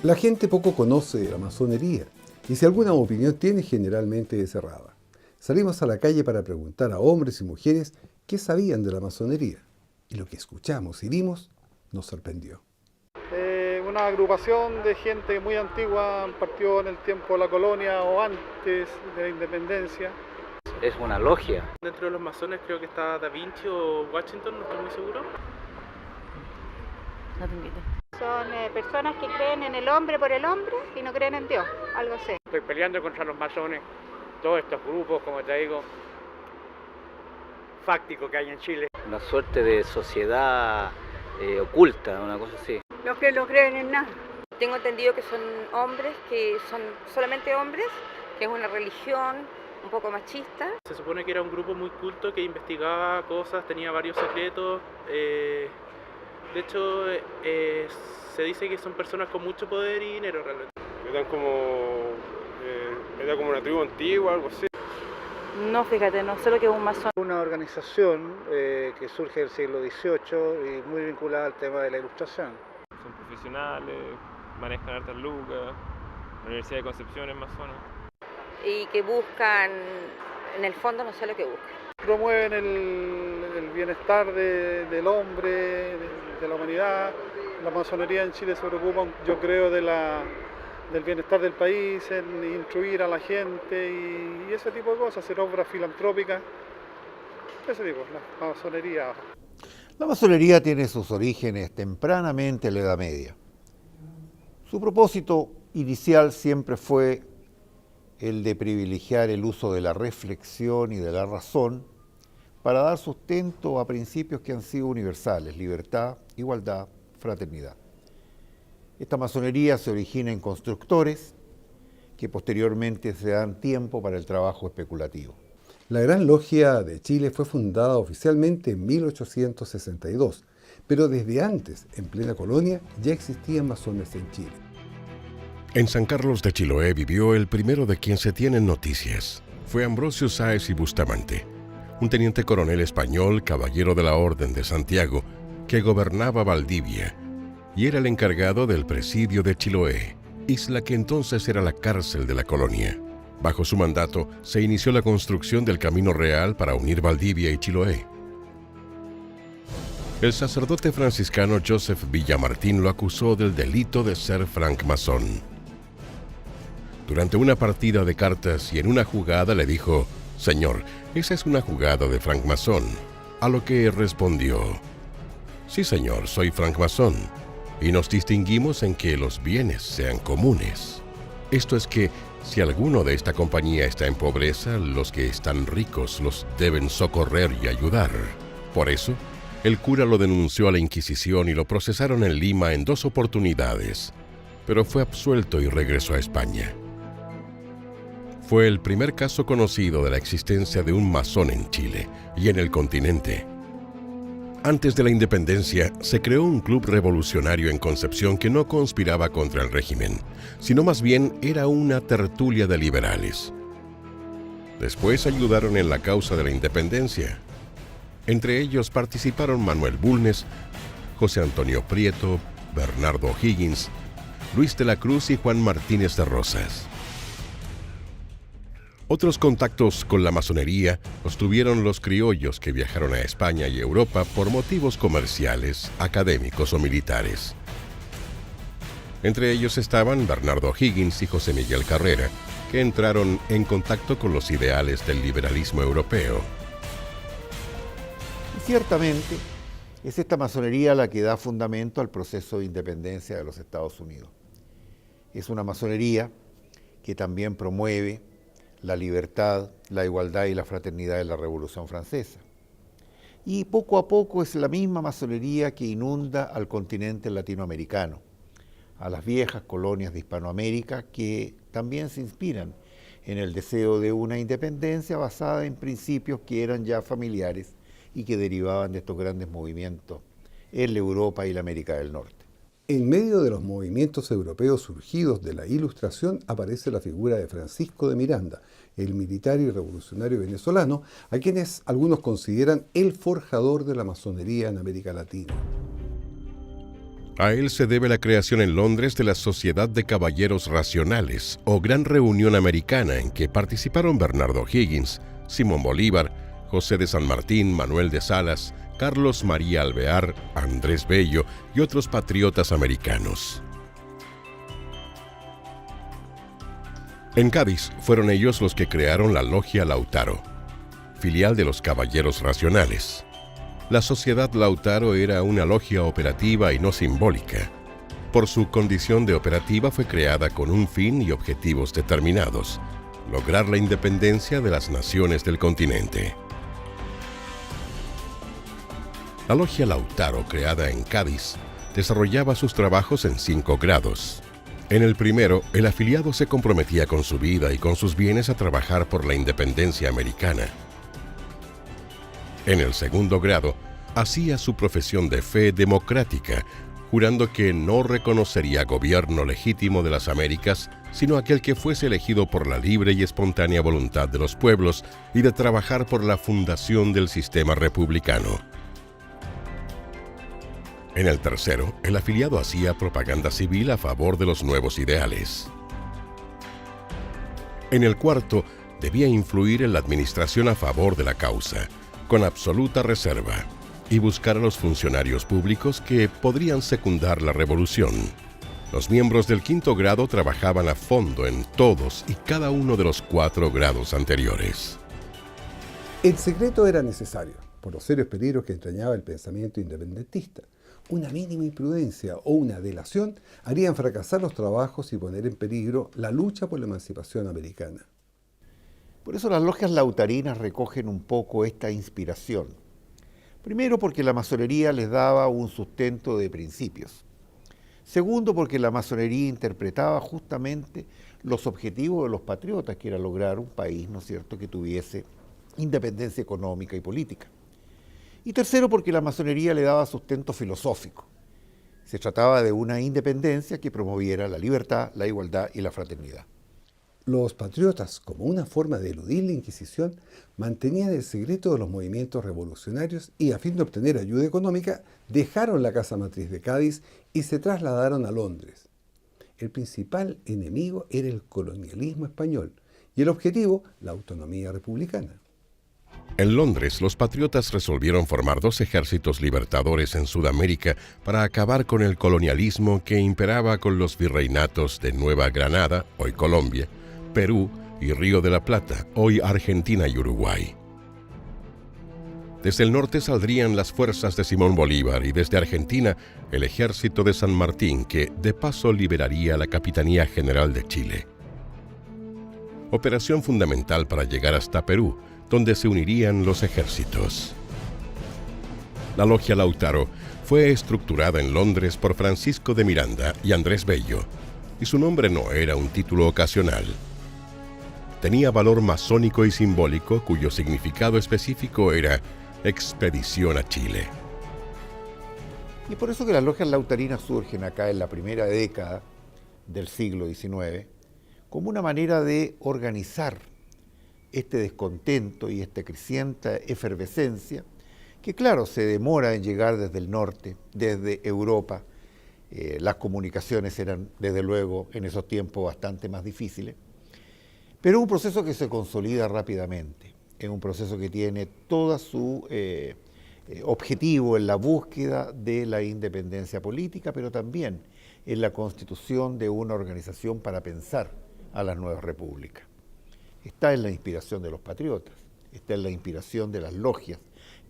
La gente poco conoce la masonería y si alguna opinión tiene generalmente es cerrada. Salimos a la calle para preguntar a hombres y mujeres qué sabían de la masonería y lo que escuchamos y vimos nos sorprendió. Una agrupación de gente muy antigua, partió en el tiempo de la colonia o antes de la independencia. Es una logia. Dentro de los masones creo que está Da Vinci o Washington, no estoy muy seguro. No te invito. Son personas que creen en el hombre por el hombre y no creen en Dios, algo así. Estoy peleando contra los masones, todos estos grupos, como te digo, fácticos que hay en Chile. Una suerte de sociedad oculta, una cosa así. Los que no creen en nada. Tengo entendido que son hombres, que son solamente hombres, que es una religión un poco machista. Se supone que era un grupo muy culto que investigaba cosas, tenía varios secretos. De hecho, se dice que son personas con mucho poder y dinero realmente. Era como una tribu antigua, algo así. No, fíjate, no sé lo que es un masón. Una organización que surge del siglo XVIII y muy vinculada al tema de la ilustración. Son profesionales, manejan hartas lucas, la Universidad de Concepción es masona. Y que buscan, en el fondo no sé lo que buscan. Promueven el bienestar del hombre, de la humanidad. La masonería en Chile se preocupa, yo creo, del bienestar del país, en instruir a la gente y ese tipo de cosas, hacer obras filantrópicas, ese tipo, la masonería. La masonería tiene sus orígenes tempranamente en la Edad Media. Su propósito inicial siempre fue el de privilegiar el uso de la reflexión y de la razón para dar sustento a principios que han sido universales: libertad, igualdad, fraternidad. Esta masonería se origina en constructores que posteriormente se dan tiempo para el trabajo especulativo. La Gran Logia de Chile fue fundada oficialmente en 1862, pero desde antes, en plena colonia, ya existían masones en Chile. En San Carlos de Chiloé vivió el primero de quien se tienen noticias. Fue Ambrosio Sáez y Bustamante, un teniente coronel español, caballero de la Orden de Santiago, que gobernaba Valdivia y era el encargado del presidio de Chiloé, isla que entonces era la cárcel de la colonia. Bajo su mandato se inició la construcción del Camino Real para unir Valdivia y Chiloé. El sacerdote franciscano Joseph Villamartín lo acusó del delito de ser francmasón. Durante una partida de cartas y en una jugada le dijo: «Señor, esa es una jugada de francmasón», a lo que respondió: «Sí, señor, soy francmasón, y nos distinguimos en que los bienes sean comunes. Esto es que, si alguno de esta compañía está en pobreza, los que están ricos los deben socorrer y ayudar». Por eso, el cura lo denunció a la Inquisición y lo procesaron en Lima en 2 oportunidades, pero fue absuelto y regresó a España. Fue el primer caso conocido de la existencia de un masón en Chile y en el continente. Antes de la independencia, se creó un club revolucionario en Concepción que no conspiraba contra el régimen, sino más bien era una tertulia de liberales. Después ayudaron en la causa de la independencia. Entre ellos participaron Manuel Bulnes, José Antonio Prieto, Bernardo O'Higgins, Luis de la Cruz y Juan Martínez de Rosas. Otros contactos con la masonería los tuvieron los criollos que viajaron a España y Europa por motivos comerciales, académicos o militares. Entre ellos estaban Bernardo O'Higgins y José Miguel Carrera, que entraron en contacto con los ideales del liberalismo europeo. Y ciertamente, es esta masonería la que da fundamento al proceso de independencia de los Estados Unidos. Es una masonería que también promueve la libertad, la igualdad y la fraternidad de la Revolución Francesa. Y poco a poco es la misma masonería que inunda al continente latinoamericano, a las viejas colonias de Hispanoamérica que también se inspiran en el deseo de una independencia basada en principios que eran ya familiares y que derivaban de estos grandes movimientos en la Europa y la América del Norte. En medio de los movimientos europeos surgidos de la Ilustración aparece la figura de Francisco de Miranda, el militar y revolucionario venezolano, a quienes algunos consideran el forjador de la masonería en América Latina. A él se debe la creación en Londres de la Sociedad de Caballeros Racionales, o Gran Reunión Americana, en que participaron Bernardo Higgins, Simón Bolívar, José de San Martín, Manuel de Salas, Carlos María Alvear, Andrés Bello y otros patriotas americanos. En Cádiz fueron ellos los que crearon la Logia Lautaro, filial de los Caballeros Racionales. La Sociedad Lautaro era una logia operativa y no simbólica. Por su condición de operativa fue creada con un fin y objetivos determinados: lograr la independencia de las naciones del continente. La Logia Lautaro, creada en Cádiz, desarrollaba sus trabajos en 5 grados. En el primero, el afiliado se comprometía con su vida y con sus bienes a trabajar por la independencia americana. En el segundo grado, hacía su profesión de fe democrática, jurando que no reconocería gobierno legítimo de las Américas, sino aquel que fuese elegido por la libre y espontánea voluntad de los pueblos y de trabajar por la fundación del sistema republicano. En el tercero, el afiliado hacía propaganda civil a favor de los nuevos ideales. En el cuarto, debía influir en la administración a favor de la causa, con absoluta reserva, y buscar a los funcionarios públicos que podrían secundar la revolución. Los miembros del 5º grado trabajaban a fondo en todos y cada uno de los 4 grados anteriores. El secreto era necesario, por los serios peligros que entrañaba el pensamiento independentista. Una mínima imprudencia o una delación harían fracasar los trabajos y poner en peligro la lucha por la emancipación americana. Por eso las logias lautarinas recogen un poco esta inspiración. Primero, porque la masonería les daba un sustento de principios. Segundo, porque la masonería interpretaba justamente los objetivos de los patriotas, que era lograr un país, ¿no es cierto?, que tuviese independencia económica y política. Y tercero, porque la masonería le daba sustento filosófico. Se trataba de una independencia que promoviera la libertad, la igualdad y la fraternidad. Los patriotas, como una forma de eludir la Inquisición, mantenían el secreto de los movimientos revolucionarios y, a fin de obtener ayuda económica, dejaron la casa matriz de Cádiz y se trasladaron a Londres. El principal enemigo era el colonialismo español y el objetivo, la autonomía republicana. En Londres, los patriotas resolvieron formar 2 ejércitos libertadores en Sudamérica para acabar con el colonialismo que imperaba con los virreinatos de Nueva Granada, hoy Colombia, Perú y Río de la Plata, hoy Argentina y Uruguay. Desde el norte saldrían las fuerzas de Simón Bolívar y desde Argentina el ejército de San Martín, que de paso liberaría la Capitanía General de Chile. Operación fundamental para llegar hasta Perú, donde se unirían los ejércitos. La Logia Lautaro fue estructurada en Londres por Francisco de Miranda y Andrés Bello, y su nombre no era un título ocasional. Tenía valor masónico y simbólico, cuyo significado específico era expedición a Chile. Y por eso que las logias lautarinas surgen acá en la primera década del siglo XIX como una manera de organizar este descontento y esta creciente efervescencia que, claro, se demora en llegar desde el norte, desde Europa. Las comunicaciones eran, desde luego, en esos tiempos bastante más difíciles, pero es un proceso que se consolida rápidamente, es un proceso que tiene todo su objetivo en la búsqueda de la independencia política, pero también en la constitución de una organización para pensar a las nuevas repúblicas. Está en la inspiración de los patriotas, está en la inspiración de las logias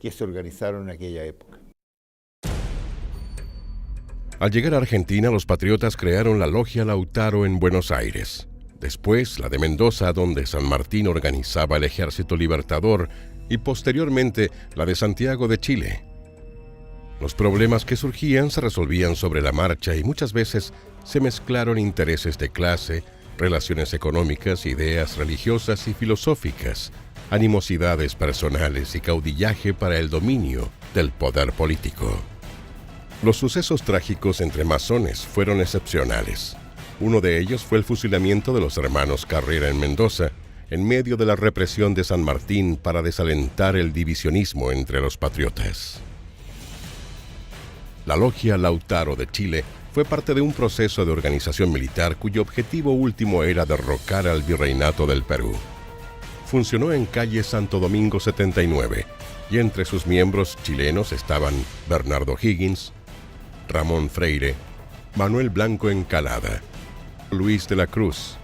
que se organizaron en aquella época. Al llegar a Argentina, los patriotas crearon la Logia Lautaro en Buenos Aires. Después, la de Mendoza, donde San Martín organizaba el Ejército Libertador, y posteriormente la de Santiago de Chile. Los problemas que surgían se resolvían sobre la marcha y muchas veces se mezclaron intereses de clase, relaciones económicas, ideas religiosas y filosóficas, animosidades personales y caudillaje para el dominio del poder político. Los sucesos trágicos entre masones fueron excepcionales. Uno de ellos fue el fusilamiento de los hermanos Carrera en Mendoza, en medio de la represión de San Martín para desalentar el divisionismo entre los patriotas. La Logia Lautaro de Chile fue parte de un proceso de organización militar cuyo objetivo último era derrocar al Virreinato del Perú. Funcionó en calle Santo Domingo 79 y entre sus miembros chilenos estaban Bernardo Higgins, Ramón Freire, Manuel Blanco Encalada, Luis de la Cruz,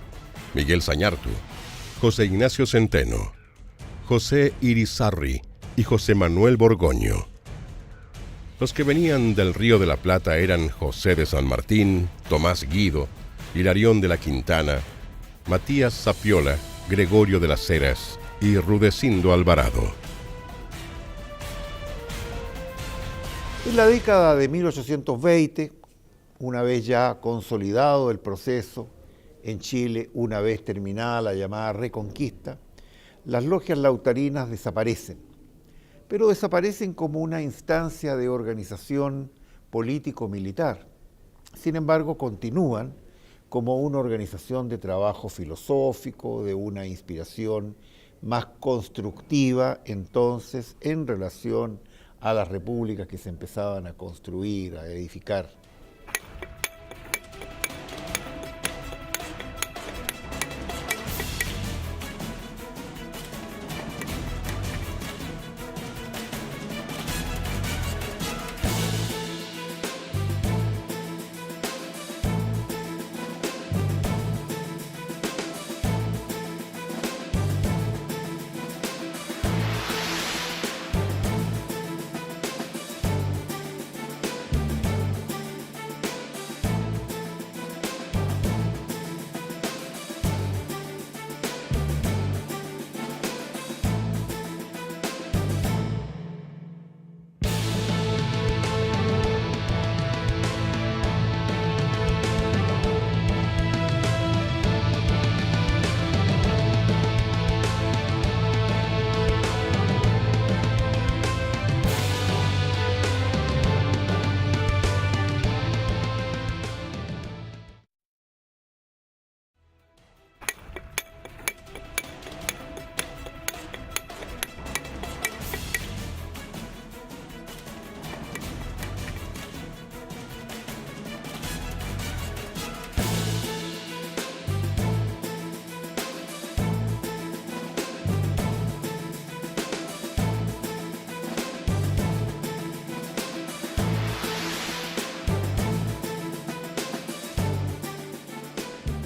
Miguel Zañartu, José Ignacio Centeno, José Irizarry y José Manuel Borgoño. Los que venían del Río de la Plata eran José de San Martín, Tomás Guido, Hilarión de la Quintana, Matías Zapiola, Gregorio de las Heras y Rudecindo Alvarado. En la década de 1820, una vez ya consolidado el proceso en Chile, una vez terminada la llamada Reconquista, las logias lautarinas desaparecen, pero desaparecen como una instancia de organización político-militar. Sin embargo, continúan como una organización de trabajo filosófico, de una inspiración más constructiva entonces en relación a las repúblicas que se empezaban a construir, a edificar.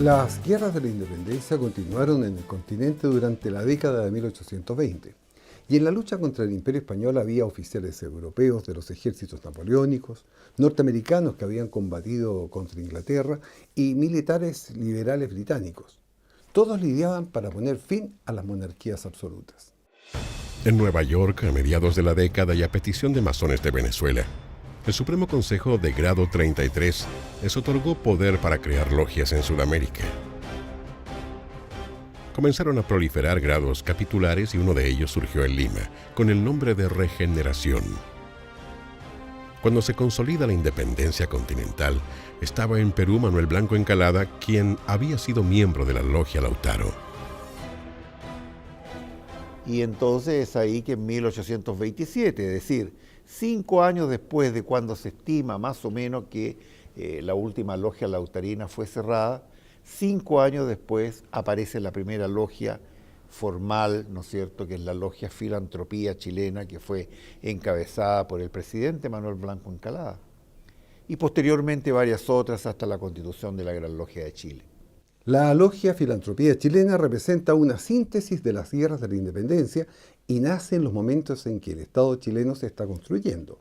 Las guerras de la independencia continuaron en el continente durante la década de 1820, y en la lucha contra el Imperio Español había oficiales europeos de los ejércitos napoleónicos, norteamericanos que habían combatido contra Inglaterra y militares liberales británicos. Todos lidiaban para poner fin a las monarquías absolutas. En Nueva York, a mediados de la década y a petición de masones de Venezuela, el Supremo Consejo de Grado 33 les otorgó poder para crear logias en Sudamérica. Comenzaron a proliferar grados capitulares y uno de ellos surgió en Lima, con el nombre de Regeneración. Cuando se consolida la independencia continental, estaba en Perú Manuel Blanco Encalada, quien había sido miembro de la Logia Lautaro. Y entonces es ahí que en 1827, es decir, 5 años después de cuando se estima más o menos que la última logia lautarina fue cerrada, 5 años después aparece la primera logia formal, ¿no es cierto?, que es la Logia Filantropía Chilena, que fue encabezada por el presidente Manuel Blanco Encalada, y posteriormente varias otras hasta la constitución de la Gran Logia de Chile. La Logia Filantropía Chilena representa una síntesis de las guerras de la independencia y nace en los momentos en que el Estado chileno se está construyendo.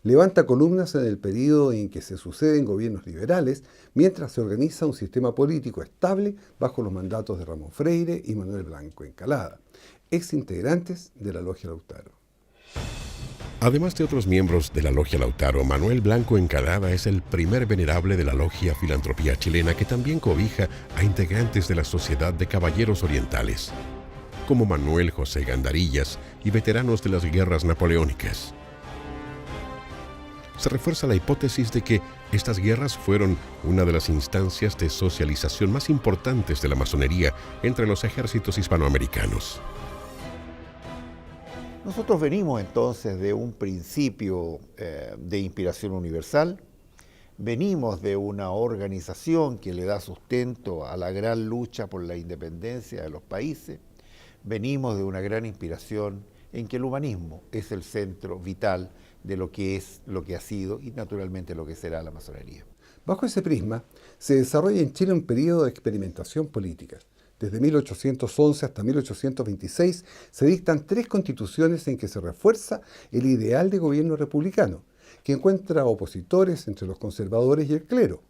Levanta columnas en el periodo en que se suceden gobiernos liberales, mientras se organiza un sistema político estable bajo los mandatos de Ramón Freire y Manuel Blanco Encalada, ex integrantes de la Logia Lautaro. Además de otros miembros de la Logia Lautaro, Manuel Blanco Encalada es el primer venerable de la Logia Filantropía Chilena que también cobija a integrantes de la Sociedad de Caballeros Orientales, como Manuel José Gandarillas y veteranos de las guerras napoleónicas. Se refuerza la hipótesis de que estas guerras fueron una de las instancias de socialización más importantes de la masonería entre los ejércitos hispanoamericanos. Nosotros venimos entonces de un principio de inspiración universal, venimos de una organización que le da sustento a la gran lucha por la independencia de los países, venimos de una gran inspiración en que el humanismo es el centro vital de lo que es, lo que ha sido y naturalmente lo que será la masonería. Bajo ese prisma, se desarrolla en Chile un periodo de experimentación política. Desde 1811 hasta 1826 se dictan 3 constituciones en que se refuerza el ideal de gobierno republicano, que encuentra opositores entre los conservadores y el clero.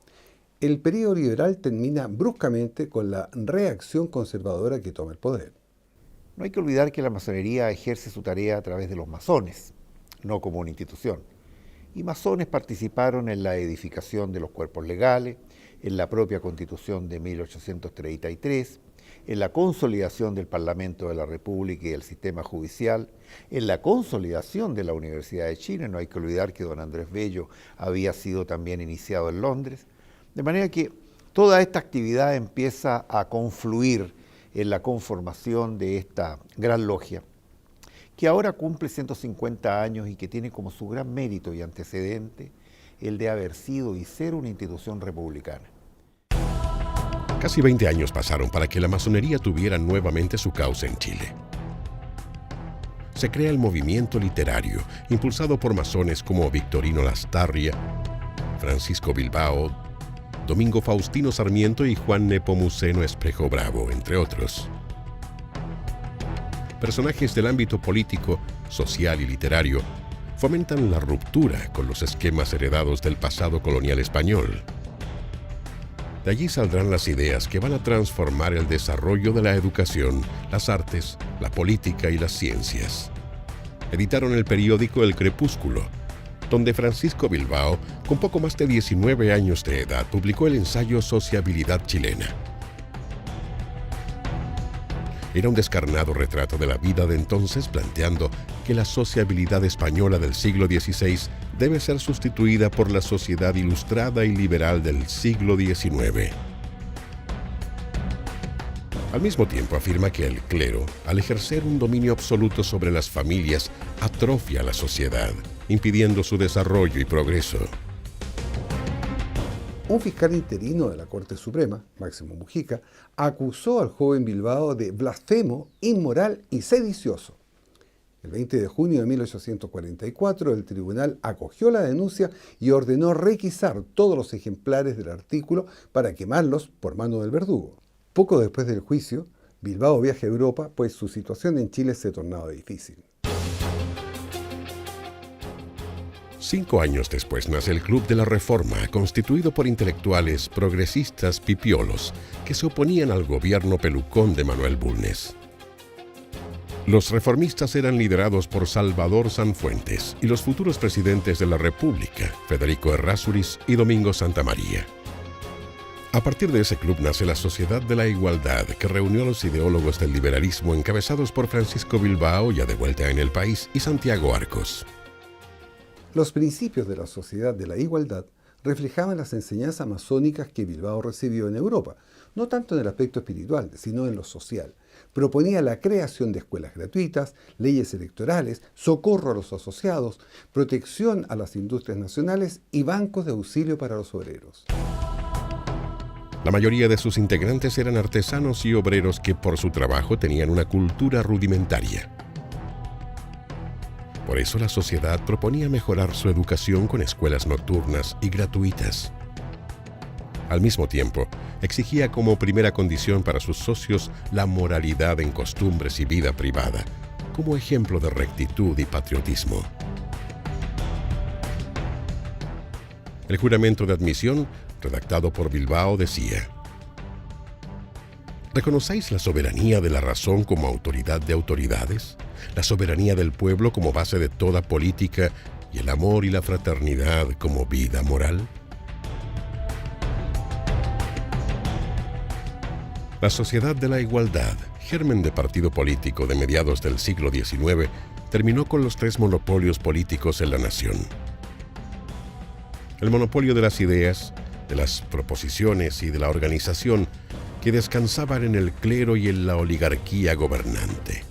El periodo liberal termina bruscamente con la reacción conservadora que toma el poder. No hay que olvidar que la masonería ejerce su tarea a través de los masones, no como una institución. Y masones participaron en la edificación de los cuerpos legales, en la propia Constitución de 1833, en la consolidación del Parlamento de la República y el sistema judicial, en la consolidación de la Universidad de Chile. No hay que olvidar que don Andrés Bello había sido también iniciado en Londres. De manera que toda esta actividad empieza a confluir en la conformación de esta gran logia, que ahora cumple 150 años y que tiene como su gran mérito y antecedente el de haber sido y ser una institución republicana. Casi 20 años pasaron para que la masonería tuviera nuevamente su cauce en Chile. Se crea el movimiento literario, impulsado por masones como Victorino Lastarria, Francisco Bilbao, Domingo Faustino Sarmiento y Juan Nepomuceno Espejo Bravo, entre otros. Personajes del ámbito político, social y literario fomentan la ruptura con los esquemas heredados del pasado colonial español. De allí saldrán las ideas que van a transformar el desarrollo de la educación, las artes, la política y las ciencias. Editaron el periódico El Crepúsculo, donde Francisco Bilbao, con poco más de 19 años de edad, publicó el ensayo Sociabilidad Chilena. Era un descarnado retrato de la vida de entonces, planteando que la sociabilidad española del siglo XVI debe ser sustituida por la sociedad ilustrada y liberal del siglo XIX. Al mismo tiempo afirma que el clero, al ejercer un dominio absoluto sobre las familias, atrofia la sociedad, impidiendo su desarrollo y progreso. Un fiscal interino de la Corte Suprema, Máximo Mujica, acusó al joven Bilbao de blasfemo, inmoral y sedicioso. El 20 de junio de 1844, el tribunal acogió la denuncia y ordenó requisar todos los ejemplares del artículo para quemarlos por mano del verdugo. Poco después del juicio, Bilbao viaja a Europa, pues su situación en Chile se tornaba difícil. 5 años después nace el Club de la Reforma, constituido por intelectuales progresistas pipiolos que se oponían al gobierno pelucón de Manuel Bulnes. Los reformistas eran liderados por Salvador Sanfuentes y los futuros presidentes de la República, Federico Errázuriz y Domingo Santamaría. A partir de ese club nace la Sociedad de la Igualdad, que reunió a los ideólogos del liberalismo encabezados por Francisco Bilbao, ya de vuelta en el país, y Santiago Arcos. Los principios de la Sociedad de la Igualdad reflejaban las enseñanzas masónicas que Bilbao recibió en Europa, no tanto en el aspecto espiritual, sino en lo social. Proponía la creación de escuelas gratuitas, leyes electorales, socorro a los asociados, protección a las industrias nacionales y bancos de auxilio para los obreros. La mayoría de sus integrantes eran artesanos y obreros que por su trabajo tenían una cultura rudimentaria. Por eso la sociedad proponía mejorar su educación con escuelas nocturnas y gratuitas. Al mismo tiempo, exigía como primera condición para sus socios la moralidad en costumbres y vida privada, como ejemplo de rectitud y patriotismo. El juramento de admisión, redactado por Bilbao, decía: ¿reconocéis la soberanía de la razón como autoridad de autoridades? La soberanía del pueblo como base de toda política y el amor y la fraternidad como vida moral. La Sociedad de la Igualdad, germen de partido político de mediados del siglo XIX, terminó con los 3 monopolios políticos en la nación. El monopolio de las ideas, de las proposiciones y de la organización, que descansaban en el clero y en la oligarquía gobernante.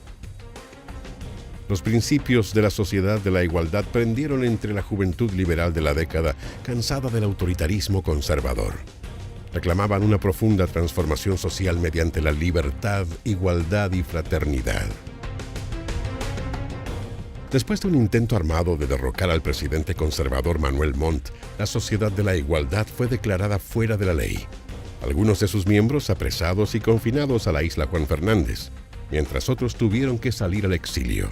Los principios de la sociedad de la igualdad prendieron entre la juventud liberal de la década, cansada del autoritarismo conservador. Reclamaban una profunda transformación social mediante la libertad, igualdad y fraternidad. Después de un intento armado de derrocar al presidente conservador Manuel Montt, la Sociedad de la Igualdad fue declarada fuera de la ley. Algunos de sus miembros apresados y confinados a la isla Juan Fernández, mientras otros tuvieron que salir al exilio.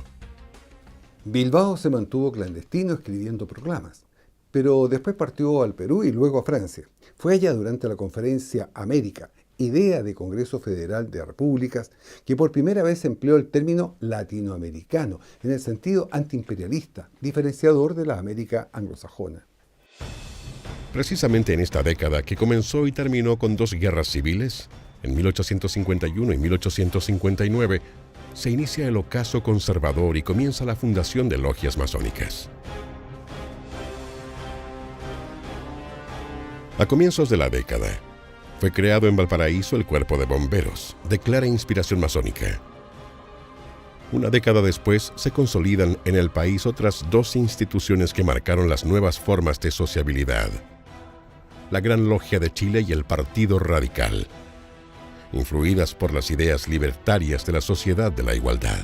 Bilbao se mantuvo clandestino escribiendo proclamas, pero después partió al Perú y luego a Francia. Fue allá durante la conferencia América, idea de Congreso Federal de Repúblicas, que por primera vez empleó el término latinoamericano, en el sentido antiimperialista, diferenciador de la América anglosajona. Precisamente en esta década, que comenzó y terminó con 2 guerras civiles, en 1851 y 1859, se inicia el ocaso conservador y comienza la fundación de logias masónicas. A comienzos de la década, fue creado en Valparaíso el Cuerpo de Bomberos, de clara inspiración masónica. Una década después, se consolidan en el país otras 2 instituciones que marcaron las nuevas formas de sociabilidad: la Gran Logia de Chile y el Partido Radical, influidas por las ideas libertarias de la Sociedad de la Igualdad.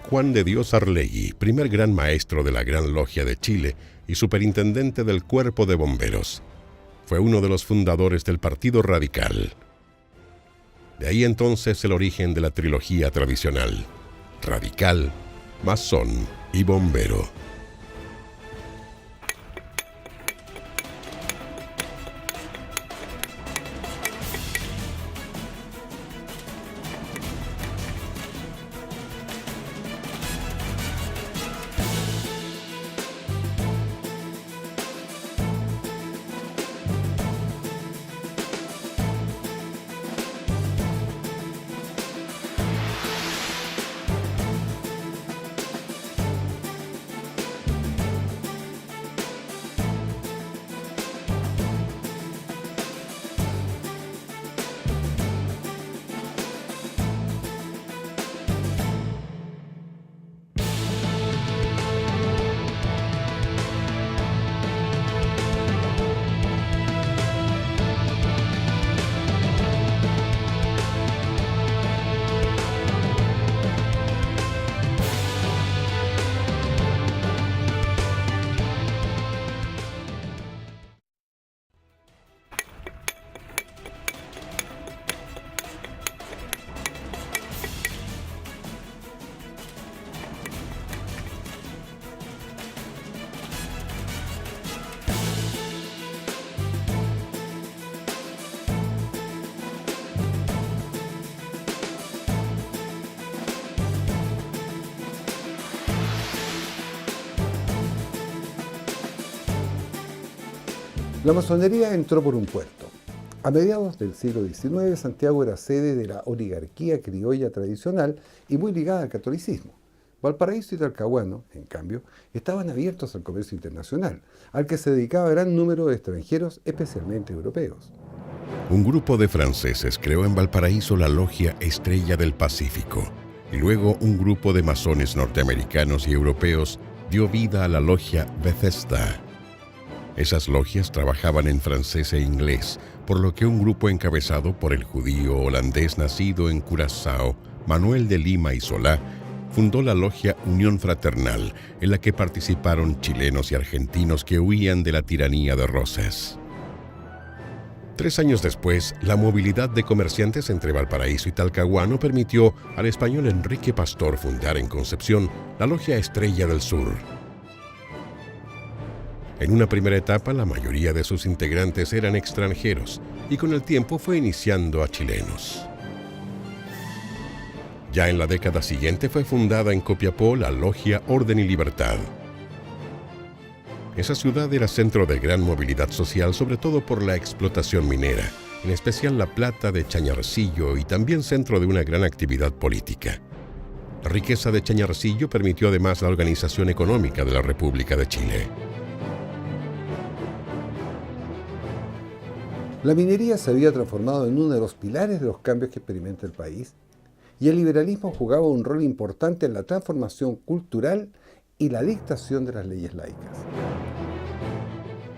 Juan de Dios Arlegui, primer gran maestro de la Gran Logia de Chile y superintendente del Cuerpo de Bomberos, fue uno de los fundadores del Partido Radical. De ahí entonces el origen de la trilogía tradicional: radical, masón y bombero. La masonería entró por un puerto. A mediados del siglo XIX, Santiago era sede de la oligarquía criolla tradicional y muy ligada al catolicismo. Valparaíso y Talcahuano, en cambio, estaban abiertos al comercio internacional, al que se dedicaba gran número de extranjeros, especialmente europeos. Un grupo de franceses creó en Valparaíso la Logia Estrella del Pacífico, y luego un grupo de masones norteamericanos y europeos dio vida a la Logia Bethesda. Esas logias trabajaban en francés e inglés, por lo que un grupo encabezado por el judío holandés nacido en Curazao, Manuel de Lima y Solá, fundó la Logia Unión Fraternal, en la que participaron chilenos y argentinos que huían de la tiranía de Rosas. 3 años después, la movilidad de comerciantes entre Valparaíso y Talcahuano permitió al español Enrique Pastor fundar en Concepción la Logia Estrella del Sur. En una primera etapa, la mayoría de sus integrantes eran extranjeros y con el tiempo fue iniciando a chilenos. Ya en la década siguiente fue fundada en Copiapó la Logia Orden y Libertad. Esa ciudad era centro de gran movilidad social, sobre todo por la explotación minera, en especial la plata de Chañarcillo, y también centro de una gran actividad política. La riqueza de Chañarcillo permitió además la organización económica de la República de Chile. La minería se había transformado en uno de los pilares de los cambios que experimenta el país, y el liberalismo jugaba un rol importante en la transformación cultural y la dictación de las leyes laicas.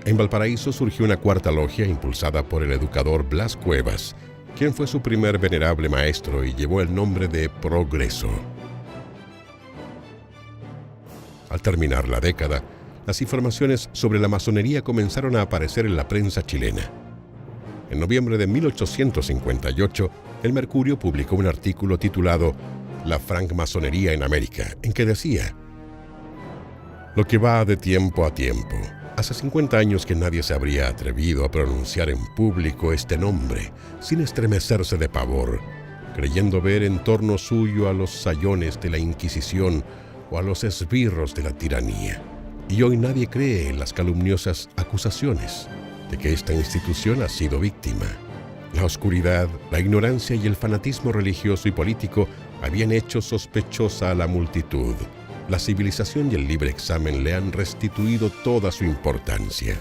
En Valparaíso surgió una cuarta logia impulsada por el educador Blas Cuevas, quien fue su primer venerable maestro y llevó el nombre de Progreso. Al terminar la década, las informaciones sobre la masonería comenzaron a aparecer en la prensa chilena. En noviembre de 1858, el Mercurio publicó un artículo titulado La francmasonería en América, en que decía: lo que va de tiempo a tiempo. Hace 50 años que nadie se habría atrevido a pronunciar en público este nombre, sin estremecerse de pavor, creyendo ver en torno suyo a los sayones de la Inquisición o a los esbirros de la tiranía. Y hoy nadie cree en las calumniosas acusaciones de que esta institución ha sido víctima. La oscuridad, la ignorancia y el fanatismo religioso y político habían hecho sospechosa a la multitud. La civilización y el libre examen le han restituido toda su importancia.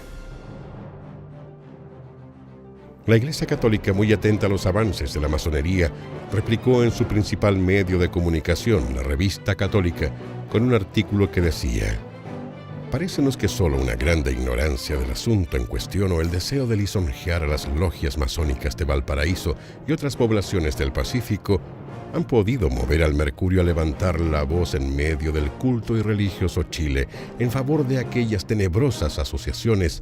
La Iglesia Católica, muy atenta a los avances de la masonería, replicó en su principal medio de comunicación, la Revista Católica, con un artículo que decía: parécenos que solo una grande ignorancia del asunto en cuestión o el deseo de lisonjear a las logias masónicas de Valparaíso y otras poblaciones del Pacífico han podido mover al Mercurio a levantar la voz en medio del culto y religioso Chile en favor de aquellas tenebrosas asociaciones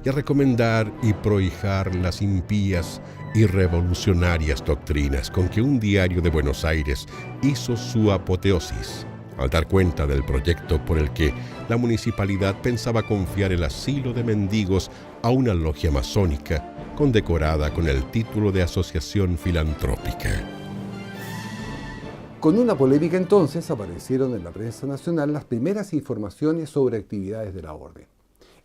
y a recomendar y prohijar las impías y revolucionarias doctrinas con que un diario de Buenos Aires hizo su apoteosis, al dar cuenta del proyecto por el que la municipalidad pensaba confiar el asilo de mendigos a una logia masónica condecorada con el título de Asociación Filantrópica. Con una polémica entonces aparecieron en la prensa nacional las primeras informaciones sobre actividades de la orden.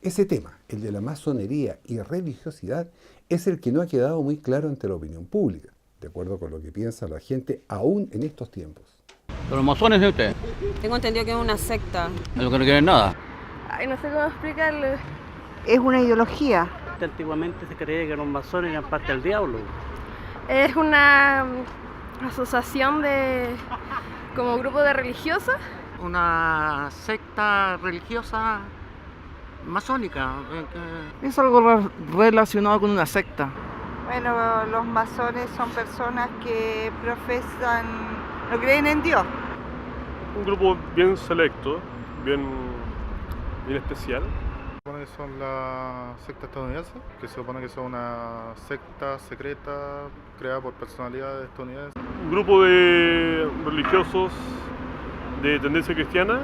Ese tema, el de la masonería y religiosidad, es el que no ha quedado muy claro ante la opinión pública, de acuerdo con lo que piensa la gente aún en estos tiempos. ¿Los masones de usted? Tengo entendido que es una secta. ¿Es lo que no quieren nada? Ay, no sé cómo explicarlo. Es una ideología. Antiguamente se creía que los masones eran parte del diablo. Es una asociación de como grupo de religiosos. Una secta religiosa masónica. Es algo relacionado con una secta. Bueno, los masones son personas que profesan, no creen en Dios. Un grupo bien selecto, bien especial. Se supone que son la secta estadounidense, que se supone que son una secta secreta creada por personalidades estadounidenses. Un grupo de religiosos de tendencia cristiana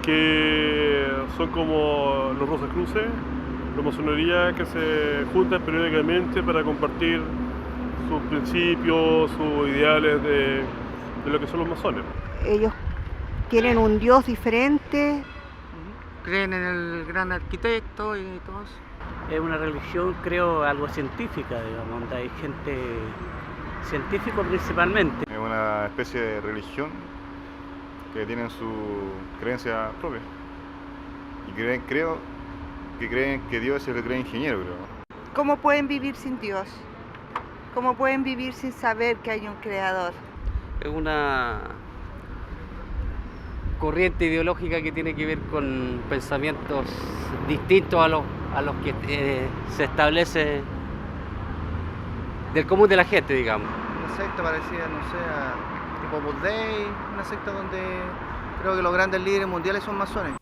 que son como los Rosacruces, la masonería, que se juntan periódicamente para compartir sus principios, sus ideales de lo que son los masones. Ellos tienen un Dios diferente. Creen en el gran arquitecto y todo eso. Es una religión, creo, algo científica, digamos, donde hay gente científica principalmente. Es una especie de religión que tienen su creencia propia. Y creo que creen que Dios es el gran ingeniero, creo. ¿Cómo pueden vivir sin Dios? ¿Cómo pueden vivir sin saber que hay un creador? Es una corriente ideológica que tiene que ver con pensamientos distintos a los que se establece del común de la gente, digamos. Una secta parecida, no sé, tipo Buddhay, una secta donde creo que los grandes líderes mundiales son masones.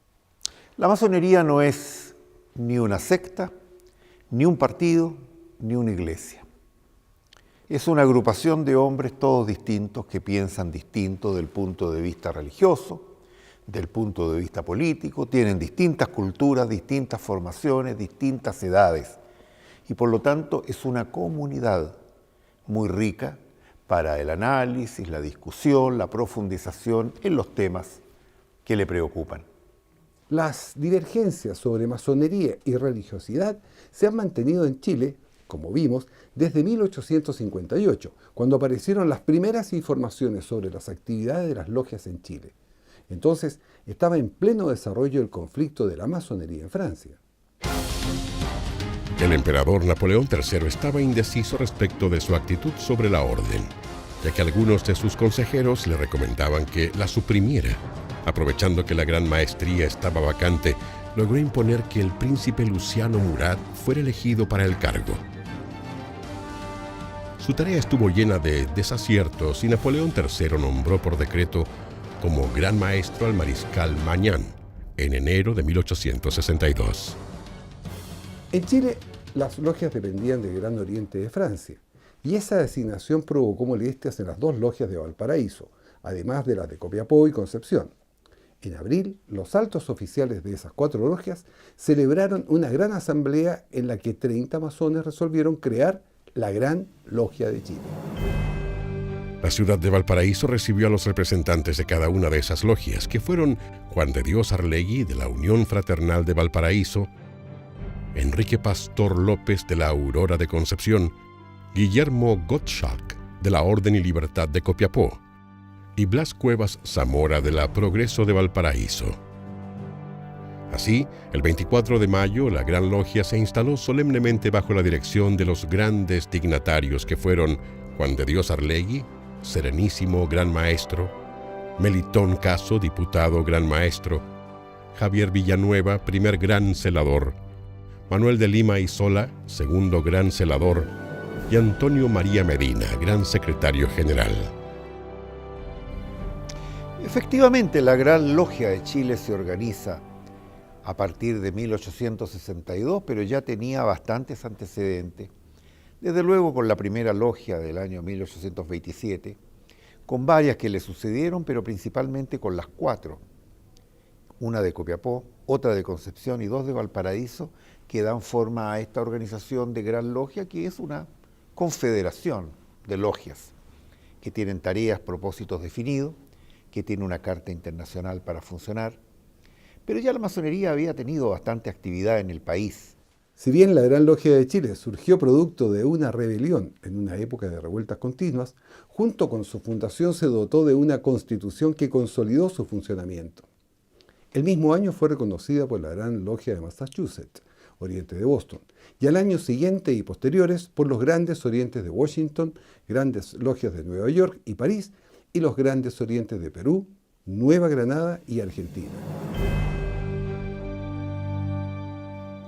La masonería no es ni una secta, ni un partido, ni una iglesia. Es una agrupación de hombres todos distintos que piensan distinto del punto de vista religioso, del punto de vista político, tienen distintas culturas, distintas formaciones, distintas edades. Y por lo tanto es una comunidad muy rica para el análisis, la discusión, la profundización en los temas que le preocupan. Las divergencias sobre masonería y religiosidad se han mantenido en Chile, como vimos, desde 1858, cuando aparecieron las primeras informaciones sobre las actividades de las logias en Chile. Entonces, estaba en pleno desarrollo el conflicto de la masonería en Francia. El emperador Napoleón III estaba indeciso respecto de su actitud sobre la orden. ya que algunos de sus consejeros le recomendaban que la suprimiera. Aprovechando que la gran maestría estaba vacante, logró imponer que el príncipe Luciano Murat fuera elegido para el cargo. Su tarea estuvo llena de desaciertos y Napoleón III nombró por decreto como gran maestro al mariscal Mañan en enero de 1862. En Chile, las logias dependían del Gran Oriente de Francia, y esa designación provocó molestias en las dos logias de Valparaíso, además de las de Copiapó y Concepción. En abril, los altos oficiales de esas 4 logias celebraron una gran asamblea en la que 30 masones resolvieron crear la Gran Logia de Chile. La ciudad de Valparaíso recibió a los representantes de cada una de esas logias, que fueron Juan de Dios Arlegui de la Unión Fraternal de Valparaíso, Enrique Pastor López de la Aurora de Concepción, Guillermo Gottschalk de la Orden y Libertad de Copiapó y Blas Cuevas Zamora de la Progreso de Valparaíso. Así, el 24 de mayo, la Gran Logia se instaló solemnemente bajo la dirección de los grandes dignatarios que fueron Juan de Dios Arlegui, Serenísimo Gran Maestro, Melitón Caso, Diputado Gran Maestro, Javier Villanueva, Primer Gran Celador, Manuel de Lima y Sola, Segundo Gran Celador, y Antonio María Medina, Gran Secretario General. Efectivamente, la Gran Logia de Chile se organiza a partir de 1862, pero ya tenía bastantes antecedentes, desde luego con la primera logia del año 1827, con varias que le sucedieron, pero principalmente con las 4, una de Copiapó, otra de Concepción y 2 de Valparaíso, que dan forma a esta organización de Gran Logia, que es una confederación de logias, que tienen tareas, propósitos definidos, que tiene una carta internacional para funcionar, pero ya la masonería había tenido bastante actividad en el país. Si bien la Gran Logia de Chile surgió producto de una rebelión en una época de revueltas continuas, junto con su fundación se dotó de una constitución que consolidó su funcionamiento. El mismo año fue reconocida por la Gran Logia de Massachusetts, Oriente de Boston, y al año siguiente y posteriores por los Grandes Orientes de Washington, Grandes Logias de Nueva York y París, y los Grandes Orientes de Perú, Nueva Granada y Argentina.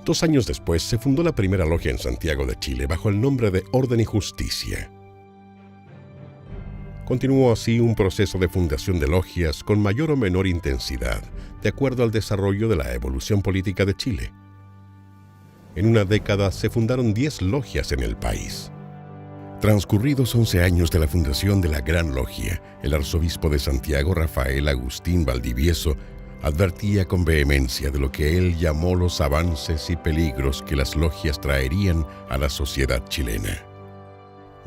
2 años después se fundó la primera logia en Santiago de Chile bajo el nombre de Orden y Justicia. Continuó así un proceso de fundación de logias con mayor o menor intensidad, de acuerdo al desarrollo de la evolución política de Chile. En una década se fundaron 10 logias en el país. Transcurridos 11 años de la fundación de la Gran Logia, el arzobispo de Santiago, Rafael Agustín Valdivieso, advertía con vehemencia de lo que él llamó los avances y peligros que las logias traerían a la sociedad chilena.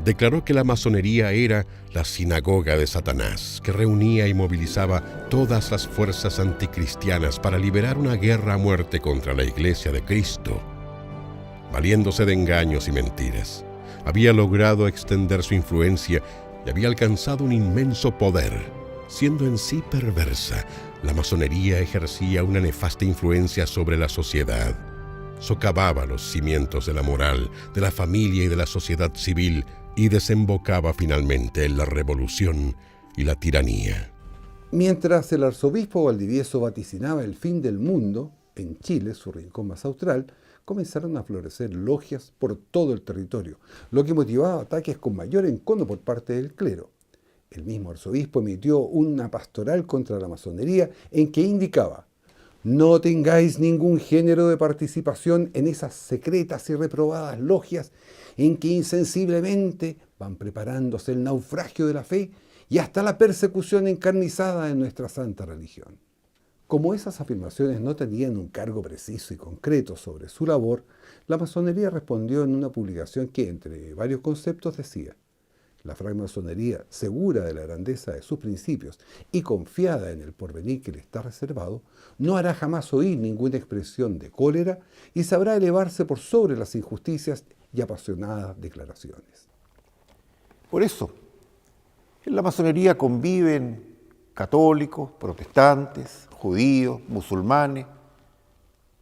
Declaró que la masonería era la sinagoga de Satanás, que reunía y movilizaba todas las fuerzas anticristianas para liberar una guerra a muerte contra la Iglesia de Cristo. Valiéndose de engaños y mentiras, había logrado extender su influencia y había alcanzado un inmenso poder. Siendo en sí perversa, la masonería ejercía una nefasta influencia sobre la sociedad. Socavaba los cimientos de la moral, de la familia y de la sociedad civil y desembocaba finalmente en la revolución y la tiranía. Mientras el arzobispo Valdivieso vaticinaba el fin del mundo, en Chile, su rincón más austral, comenzaron a florecer logias por todo el territorio, lo que motivaba ataques con mayor encono por parte del clero. El mismo arzobispo emitió una pastoral contra la masonería en que indicaba: no tengáis ningún género de participación en esas secretas y reprobadas logias en que insensiblemente van preparándose el naufragio de la fe y hasta la persecución encarnizada de nuestra santa religión. Como esas afirmaciones no tenían un cargo preciso y concreto sobre su labor, la masonería respondió en una publicación que, entre varios conceptos, decía: la francmasonería, segura de la grandeza de sus principios y confiada en el porvenir que le está reservado, no hará jamás oír ninguna expresión de cólera y sabrá elevarse por sobre las injusticias y apasionadas declaraciones. Por eso, en la masonería conviven católicos, protestantes, judíos, musulmanes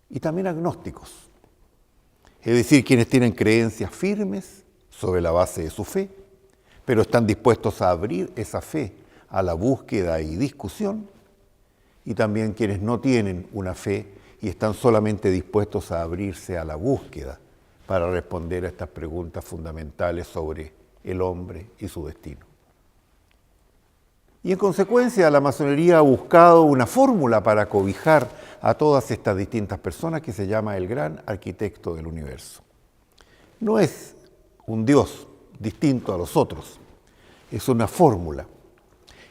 y también agnósticos, es decir, quienes tienen creencias firmes sobre la base de su fe, pero están dispuestos a abrir esa fe a la búsqueda y discusión, y también quienes no tienen una fe y están solamente dispuestos a abrirse a la búsqueda para responder a estas preguntas fundamentales sobre el hombre y su destino. Y en consecuencia, la masonería ha buscado una fórmula para cobijar a todas estas distintas personas que se llama el gran arquitecto del universo. No es un Dios distinto a los otros, es una fórmula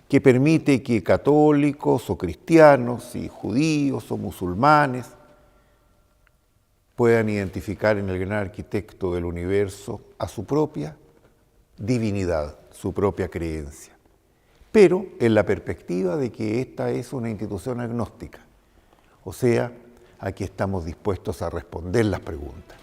que permite que católicos o cristianos y judíos o musulmanes puedan identificar en el gran arquitecto del universo a su propia divinidad, su propia creencia, pero en la perspectiva de que esta es una institución agnóstica, o sea, aquí estamos dispuestos a responder las preguntas.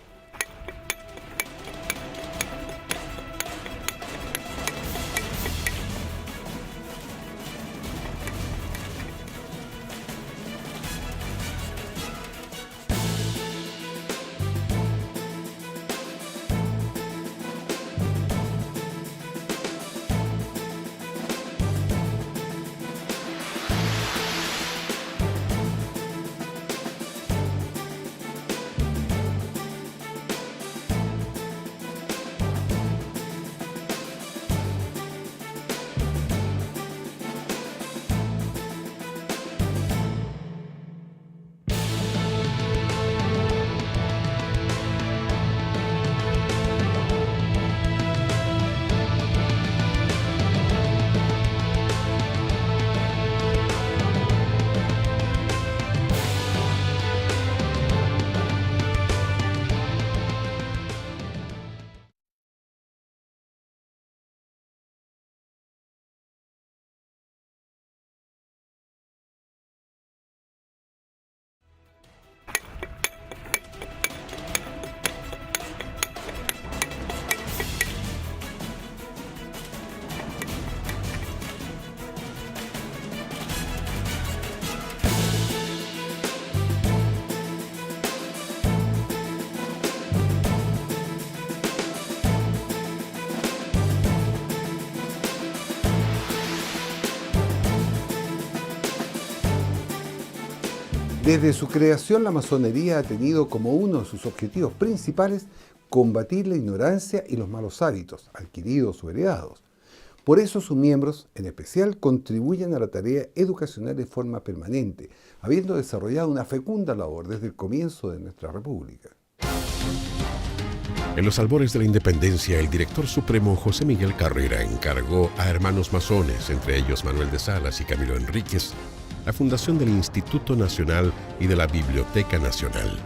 Desde su creación, la masonería ha tenido como uno de sus objetivos principales combatir la ignorancia y los malos hábitos, adquiridos o heredados. Por eso sus miembros, en especial, contribuyen a la tarea educacional de forma permanente, habiendo desarrollado una fecunda labor desde el comienzo de nuestra República. En los albores de la independencia, el director supremo José Miguel Carrera encargó a hermanos masones, entre ellos Manuel de Salas y Camilo Enríquez, la fundación del Instituto Nacional y de la Biblioteca Nacional,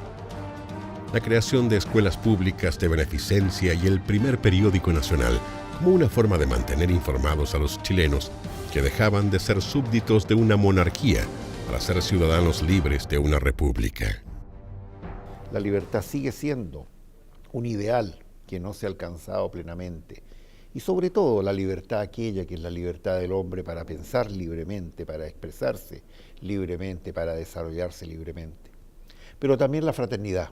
la creación de escuelas públicas de beneficencia y el primer periódico nacional, como una forma de mantener informados a los chilenos que dejaban de ser súbditos de una monarquía para ser ciudadanos libres de una república. La libertad sigue siendo un ideal que no se ha alcanzado plenamente, y sobre todo la libertad aquella que es la libertad del hombre para pensar libremente, para expresarse libremente, para desarrollarse libremente. Pero también la fraternidad,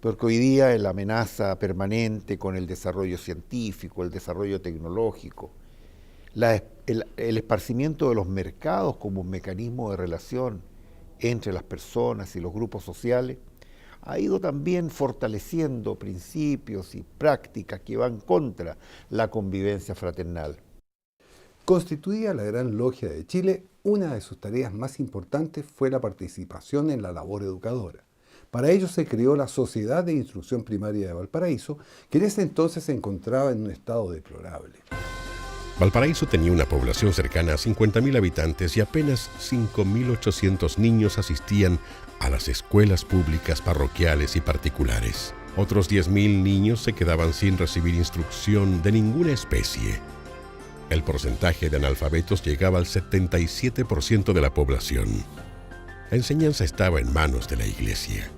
porque hoy día la amenaza permanente con el desarrollo científico, el desarrollo tecnológico, el esparcimiento de los mercados como un mecanismo de relación entre las personas y los grupos sociales, ha ido también fortaleciendo principios y prácticas que van contra la convivencia fraternal. Constituida la Gran Logia de Chile, una de sus tareas más importantes fue la participación en la labor educadora. Para ello se creó la Sociedad de Instrucción Primaria de Valparaíso, que en ese entonces se encontraba en un estado deplorable. Valparaíso tenía una población cercana a 50.000 habitantes y apenas 5.800 niños asistían a las escuelas públicas parroquiales y particulares. Otros 10.000 niños se quedaban sin recibir instrucción de ninguna especie. El porcentaje de analfabetos llegaba al 77% de la población. La enseñanza estaba en manos de la Iglesia.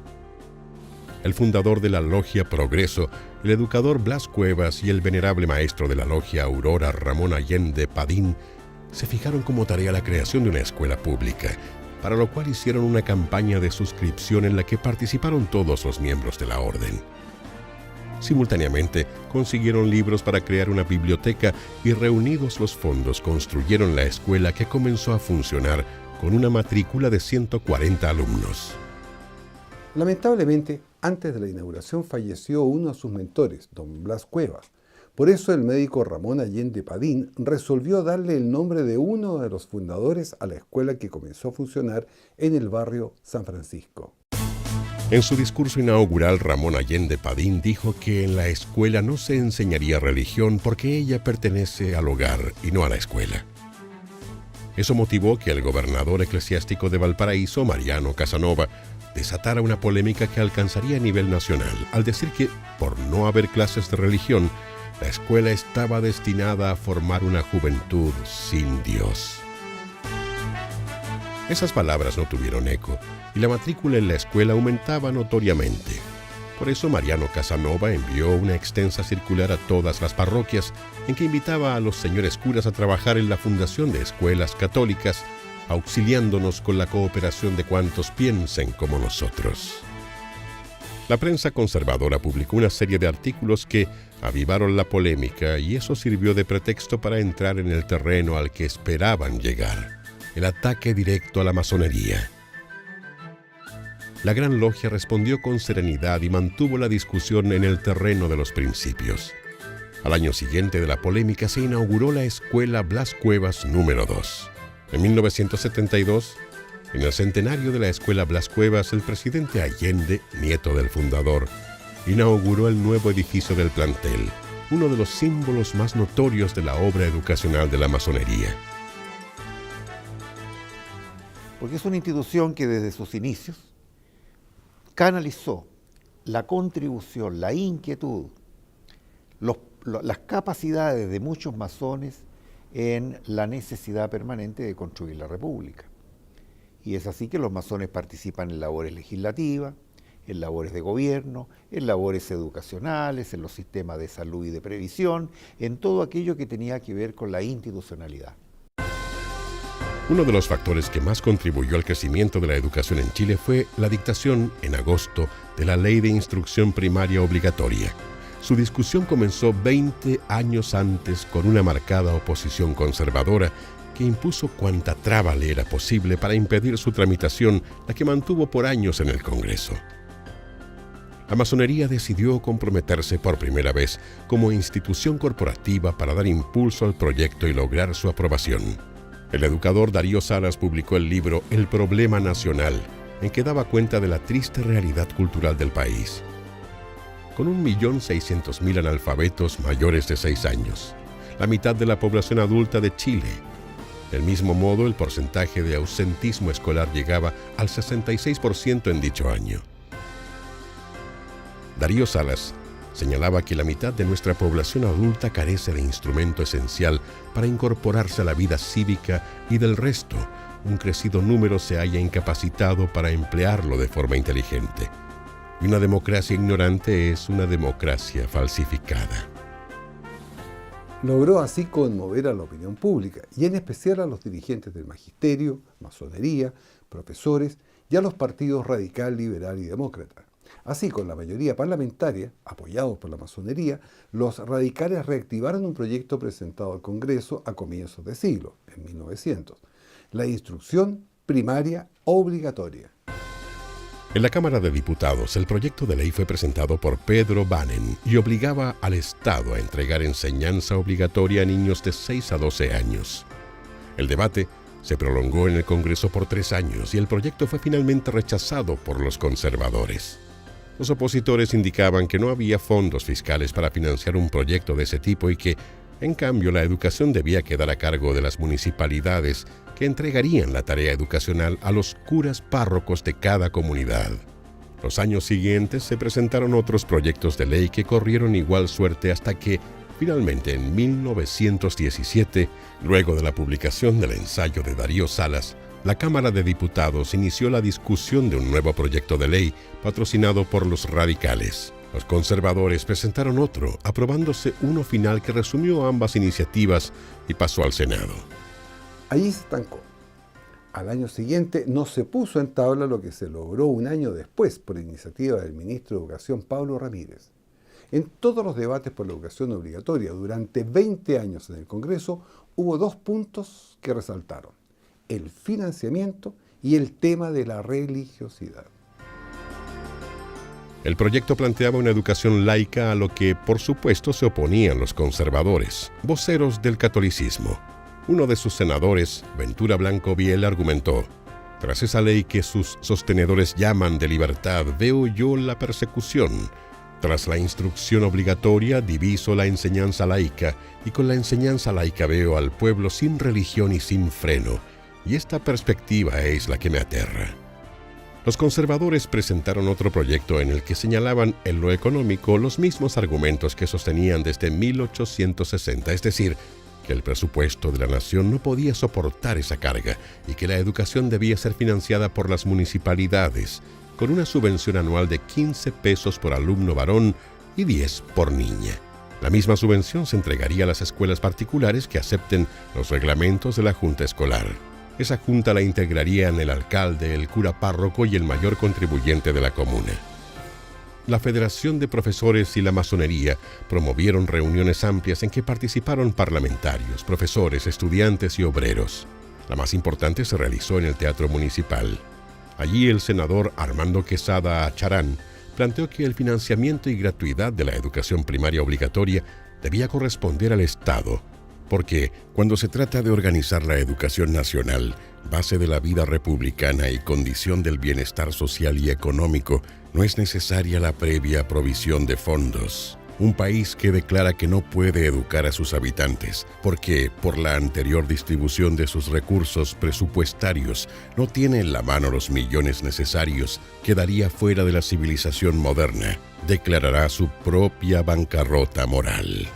El fundador de la Logia Progreso, el educador Blas Cuevas y el venerable maestro de la Logia Aurora, Ramón Allende Padín, se fijaron como tarea la creación de una escuela pública, para lo cual hicieron una campaña de suscripción en la que participaron todos los miembros de la orden. Simultáneamente, consiguieron libros para crear una biblioteca y reunidos los fondos construyeron la escuela que comenzó a funcionar con una matrícula de 140 alumnos. Lamentablemente, antes de la inauguración falleció uno de sus mentores, don Blas Cuevas. Por eso el médico Ramón Allende Padín resolvió darle el nombre de uno de los fundadores a la escuela que comenzó a funcionar en el barrio San Francisco. En su discurso inaugural, Ramón Allende Padín dijo que en la escuela no se enseñaría religión porque ella pertenece al hogar y no a la escuela. Eso motivó que el gobernador eclesiástico de Valparaíso, Mariano Casanova, desatara una polémica que alcanzaría a nivel nacional, al decir que, por no haber clases de religión, la escuela estaba destinada a formar una juventud sin Dios. Esas palabras no tuvieron eco y la matrícula en la escuela aumentaba notoriamente. Por eso Mariano Casanova envió una extensa circular a todas las parroquias en que invitaba a los señores curas a trabajar en la fundación de escuelas católicas, auxiliándonos con la cooperación de cuantos piensen como nosotros. La prensa conservadora publicó una serie de artículos que avivaron la polémica y eso sirvió de pretexto para entrar en el terreno al que esperaban llegar, el ataque directo a la masonería. La Gran Logia respondió con serenidad y mantuvo la discusión en el terreno de los principios. Al año siguiente de la polémica se inauguró la Escuela Blas Cuevas número 2. En 1972, en el centenario de la Escuela Blas Cuevas, el presidente Allende, nieto del fundador, inauguró el nuevo edificio del plantel, uno de los símbolos más notorios de la obra educacional de la masonería. Porque es una institución que desde sus inicios canalizó la contribución, la inquietud, las capacidades de muchos masones en la necesidad permanente de construir la República. Y es así que los masones participan en labores legislativas, en labores de gobierno, en labores educacionales, en los sistemas de salud y de previsión, en todo aquello que tenía que ver con la institucionalidad. Uno de los factores que más contribuyó al crecimiento de la educación en Chile fue la dictación, en agosto, de la Ley de Instrucción Primaria Obligatoria. Su discusión comenzó 20 años antes con una marcada oposición conservadora que impuso cuanta traba le era posible para impedir su tramitación, la que mantuvo por años en el Congreso. La masonería decidió comprometerse por primera vez como institución corporativa para dar impulso al proyecto y lograr su aprobación. El educador Darío Salas publicó el libro El Problema Nacional, en que daba cuenta de la triste realidad cultural del país. Con 1.600.000 analfabetos mayores de 6 años, la mitad de la población adulta de Chile. Del mismo modo, el porcentaje de ausentismo escolar llegaba al 66% en dicho año. Darío Salas señalaba que la mitad de nuestra población adulta carece de instrumento esencial para incorporarse a la vida cívica y del resto, un crecido número se halla incapacitado para emplearlo de forma inteligente. Y una democracia ignorante es una democracia falsificada. Logró así conmover a la opinión pública y en especial a los dirigentes del magisterio, masonería, profesores y a los partidos radical, liberal y demócrata. Así, con la mayoría parlamentaria, apoyados por la masonería, los radicales reactivaron un proyecto presentado al Congreso a comienzos de siglo, en 1900, la instrucción primaria obligatoria. En la Cámara de Diputados, el proyecto de ley fue presentado por Pedro Banen y obligaba al Estado a entregar enseñanza obligatoria a niños de 6 a 12 años. El debate se prolongó en el Congreso por 3 años y el proyecto fue finalmente rechazado por los conservadores. Los opositores indicaban que no había fondos fiscales para financiar un proyecto de ese tipo y que, en cambio, la educación debía quedar a cargo de las municipalidades que entregarían la tarea educacional a los curas párrocos de cada comunidad. Los años siguientes se presentaron otros proyectos de ley que corrieron igual suerte hasta que, finalmente en 1917, luego de la publicación del ensayo de Darío Salas, la Cámara de Diputados inició la discusión de un nuevo proyecto de ley patrocinado por los radicales. Los conservadores presentaron otro, aprobándose uno final que resumió ambas iniciativas y pasó al Senado. Allí se estancó. Al año siguiente no se puso en tabla lo que se logró un año después por iniciativa del ministro de Educación Pablo Ramírez. En todos los debates por la educación obligatoria durante 20 años en el Congreso hubo dos puntos que resaltaron: el financiamiento y el tema de la religiosidad. El proyecto planteaba una educación laica a lo que, por supuesto, se oponían los conservadores, voceros del catolicismo. Uno de sus senadores, Ventura Blanco Biel, argumentó: tras esa ley que sus sostenedores llaman de libertad, veo yo la persecución. Tras la instrucción obligatoria, diviso la enseñanza laica, y con la enseñanza laica veo al pueblo sin religión y sin freno, y esta perspectiva es la que me aterra. Los conservadores presentaron otro proyecto en el que señalaban en lo económico los mismos argumentos que sostenían desde 1860, es decir, que el presupuesto de la nación no podía soportar esa carga y que la educación debía ser financiada por las municipalidades, con una subvención anual de 15 pesos por alumno varón y 10 por niña. La misma subvención se entregaría a las escuelas particulares que acepten los reglamentos de la Junta Escolar. Esa junta la integrarían el alcalde, el cura párroco y el mayor contribuyente de la comuna. La Federación de Profesores y la Masonería promovieron reuniones amplias en que participaron parlamentarios, profesores, estudiantes y obreros. La más importante se realizó en el Teatro Municipal. Allí el senador Armando Quesada Charán planteó que el financiamiento y gratuidad de la educación primaria obligatoria debía corresponder al Estado, porque cuando se trata de organizar la educación nacional, base de la vida republicana y condición del bienestar social y económico, no es necesaria la previa provisión de fondos. Un país que declara que no puede educar a sus habitantes porque, por la anterior distribución de sus recursos presupuestarios, no tiene en la mano los millones necesarios, quedaría fuera de la civilización moderna, declarará su propia bancarrota moral.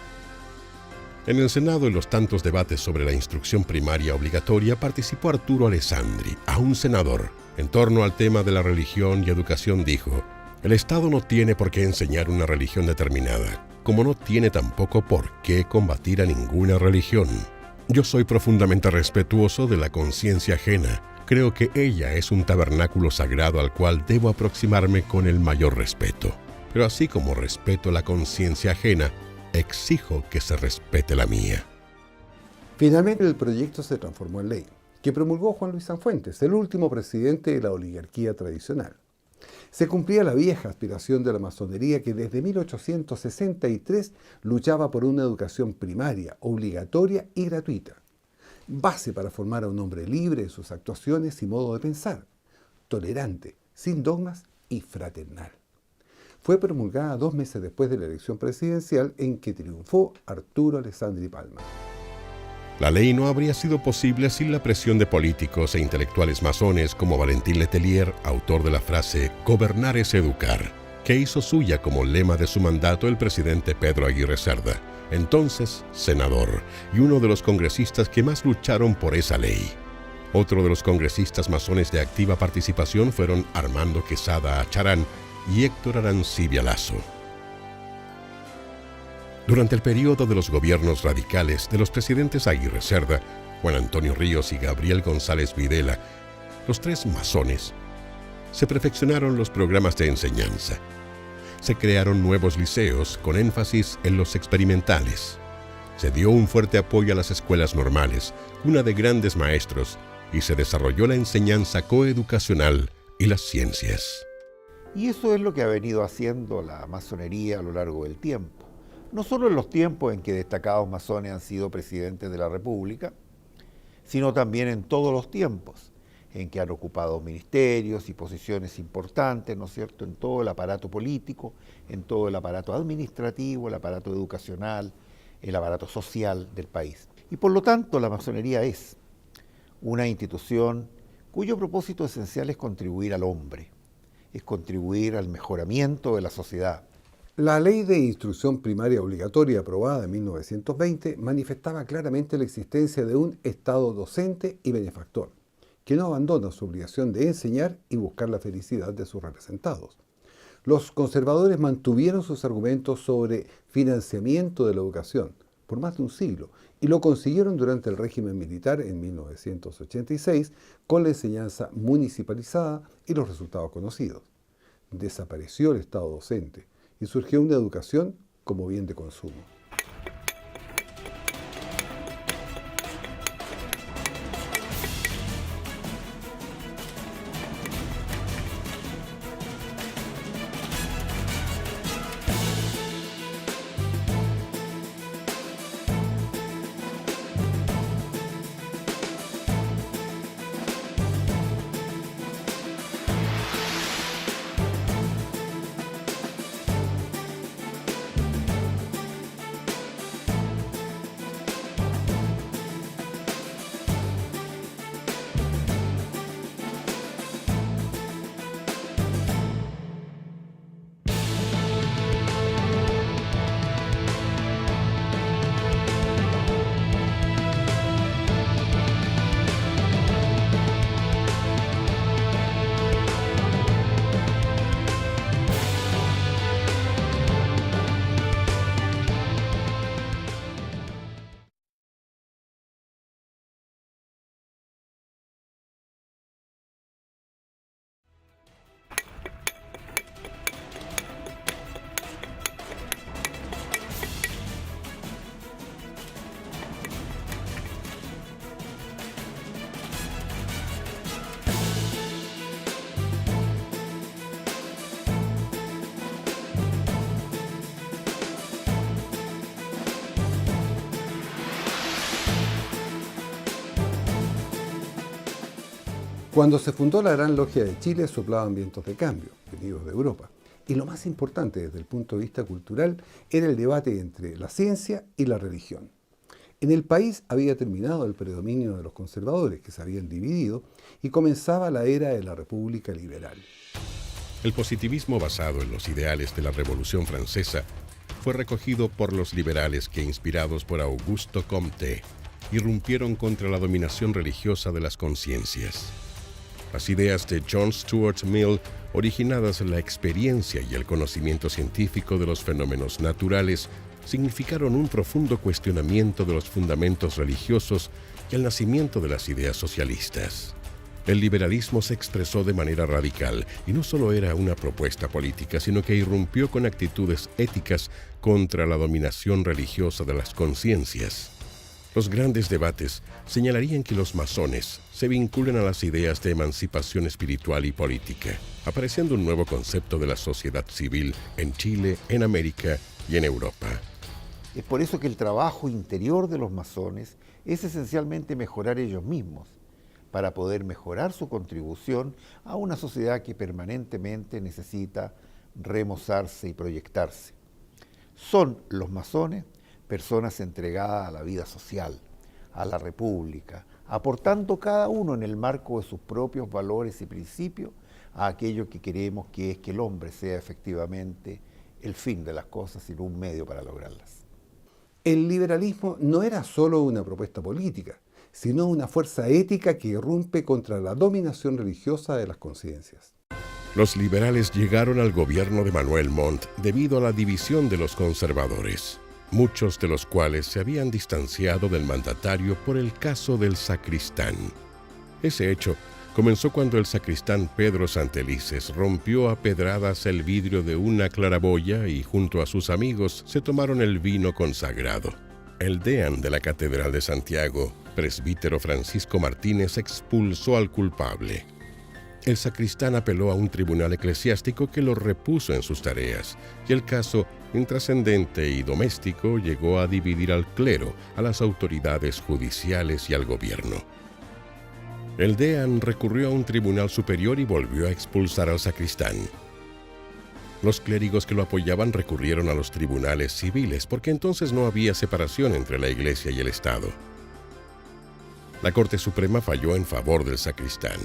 En el Senado, en los tantos debates sobre la instrucción primaria obligatoria, participó Arturo Alessandri, aún senador. En torno al tema de la religión y educación dijo: el Estado no tiene por qué enseñar una religión determinada, como no tiene tampoco por qué combatir a ninguna religión. Yo soy profundamente respetuoso de la conciencia ajena. Creo que ella es un tabernáculo sagrado al cual debo aproximarme con el mayor respeto. Pero así como respeto la conciencia ajena, exijo que se respete la mía. Finalmente el proyecto se transformó en ley, que promulgó Juan Luis Sanfuentes, el último presidente de la oligarquía tradicional. Se cumplía la vieja aspiración de la masonería que desde 1863 luchaba por una educación primaria, obligatoria y gratuita, base para formar a un hombre libre de sus actuaciones y modo de pensar, tolerante, sin dogmas y fraternal. Fue promulgada 2 meses después de la elección presidencial en que triunfó Arturo Alessandri Palma. La ley no habría sido posible sin la presión de políticos e intelectuales masones como Valentín Letelier, autor de la frase «Gobernar es educar», que hizo suya como lema de su mandato el presidente Pedro Aguirre Cerda, entonces senador, y uno de los congresistas que más lucharon por esa ley. Otro de los congresistas masones de activa participación fueron Armando Quesada Charán y Héctor Arancibia Lazo. Durante el periodo de los gobiernos radicales de los presidentes Aguirre Cerda, Juan Antonio Ríos y Gabriel González Videla, los 3 masones, se perfeccionaron los programas de enseñanza. Se crearon nuevos liceos con énfasis en los experimentales. Se dio un fuerte apoyo a las escuelas normales, cuna de grandes maestros, y se desarrolló la enseñanza coeducacional y las ciencias. Y eso es lo que ha venido haciendo la masonería a lo largo del tiempo. No solo en los tiempos en que destacados masones han sido presidentes de la República, sino también en todos los tiempos en que han ocupado ministerios y posiciones importantes, ¿no es cierto?, en todo el aparato político, en todo el aparato administrativo, el aparato educacional, el aparato social del país. Y por lo tanto, la masonería es una institución cuyo propósito esencial es contribuir al hombre, es contribuir al mejoramiento de la sociedad. La Ley de Instrucción Primaria Obligatoria aprobada en 1920 manifestaba claramente la existencia de un Estado docente y benefactor, que no abandona su obligación de enseñar y buscar la felicidad de sus representados. Los conservadores mantuvieron sus argumentos sobre financiamiento de la educación por más de un siglo y lo consiguieron durante el régimen militar en 1986 con la enseñanza municipalizada y los resultados conocidos. Desapareció el Estado docente y surgió una educación como bien de consumo. Cuando se fundó la Gran Logia de Chile soplaban vientos de cambio, venidos de Europa. Y lo más importante desde el punto de vista cultural era el debate entre la ciencia y la religión. En el país había terminado el predominio de los conservadores, que se habían dividido, y comenzaba la era de la República Liberal. El positivismo basado en los ideales de la Revolución Francesa fue recogido por los liberales que, inspirados por Auguste Comte, irrumpieron contra la dominación religiosa de las conciencias. Las ideas de John Stuart Mill, originadas en la experiencia y el conocimiento científico de los fenómenos naturales, significaron un profundo cuestionamiento de los fundamentos religiosos y el nacimiento de las ideas socialistas. El liberalismo se expresó de manera radical y no solo era una propuesta política, sino que irrumpió con actitudes éticas contra la dominación religiosa de las conciencias. Los grandes debates señalarían que los masones se vinculan a las ideas de emancipación espiritual y política, apareciendo un nuevo concepto de la sociedad civil en Chile, en América y en Europa. Es por eso que el trabajo interior de los masones es esencialmente mejorar ellos mismos, para poder mejorar su contribución a una sociedad que permanentemente necesita remozarse y proyectarse. Son los masones personas entregadas a la vida social, a la república, aportando cada uno en el marco de sus propios valores y principios a aquello que queremos, que es que el hombre sea efectivamente el fin de las cosas, sino un medio para lograrlas. El liberalismo no era solo una propuesta política, sino una fuerza ética que irrumpe contra la dominación religiosa de las conciencias. Los liberales llegaron al gobierno de Manuel Montt debido a la división de los conservadores, muchos de los cuales se habían distanciado del mandatario por el caso del sacristán. Ese hecho comenzó cuando el sacristán Pedro Santelices rompió a pedradas el vidrio de una claraboya y junto a sus amigos se tomaron el vino consagrado. El deán de la Catedral de Santiago, presbítero Francisco Martínez, expulsó al culpable. El sacristán apeló a un tribunal eclesiástico que lo repuso en sus tareas, y el caso, intrascendente y doméstico, llegó a dividir al clero, a las autoridades judiciales y al gobierno. El deán recurrió a un tribunal superior y volvió a expulsar al sacristán. Los clérigos que lo apoyaban recurrieron a los tribunales civiles, porque entonces no había separación entre la Iglesia y el Estado. La Corte Suprema falló en favor del sacristán,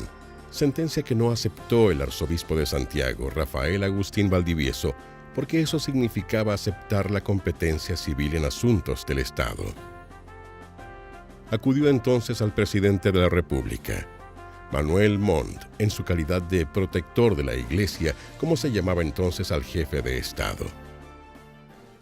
sentencia que no aceptó el arzobispo de Santiago, Rafael Agustín Valdivieso, porque eso significaba aceptar la competencia civil en asuntos del Estado. Acudió entonces al presidente de la República, Manuel Montt, en su calidad de protector de la Iglesia, como se llamaba entonces al jefe de Estado.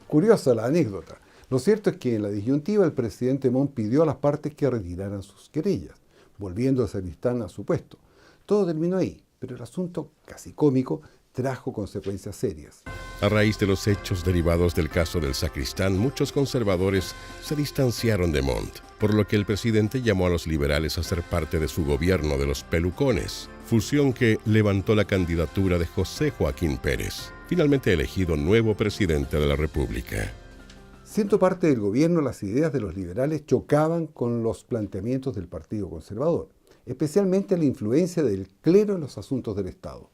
Curiosa la anécdota. Lo cierto es que en la disyuntiva el presidente Montt pidió a las partes que retiraran sus querellas, volviendo al sacristán a su puesto. Todo terminó ahí, pero el asunto, casi cómico, trajo consecuencias serias. A raíz de los hechos derivados del caso del sacristán, muchos conservadores se distanciaron de Montt, por lo que el presidente llamó a los liberales a ser parte de su gobierno de los pelucones, fusión que levantó la candidatura de José Joaquín Pérez, finalmente elegido nuevo presidente de la República. Siendo parte del gobierno, las ideas de los liberales chocaban con los planteamientos del Partido Conservador, especialmente la influencia del clero en los asuntos del Estado.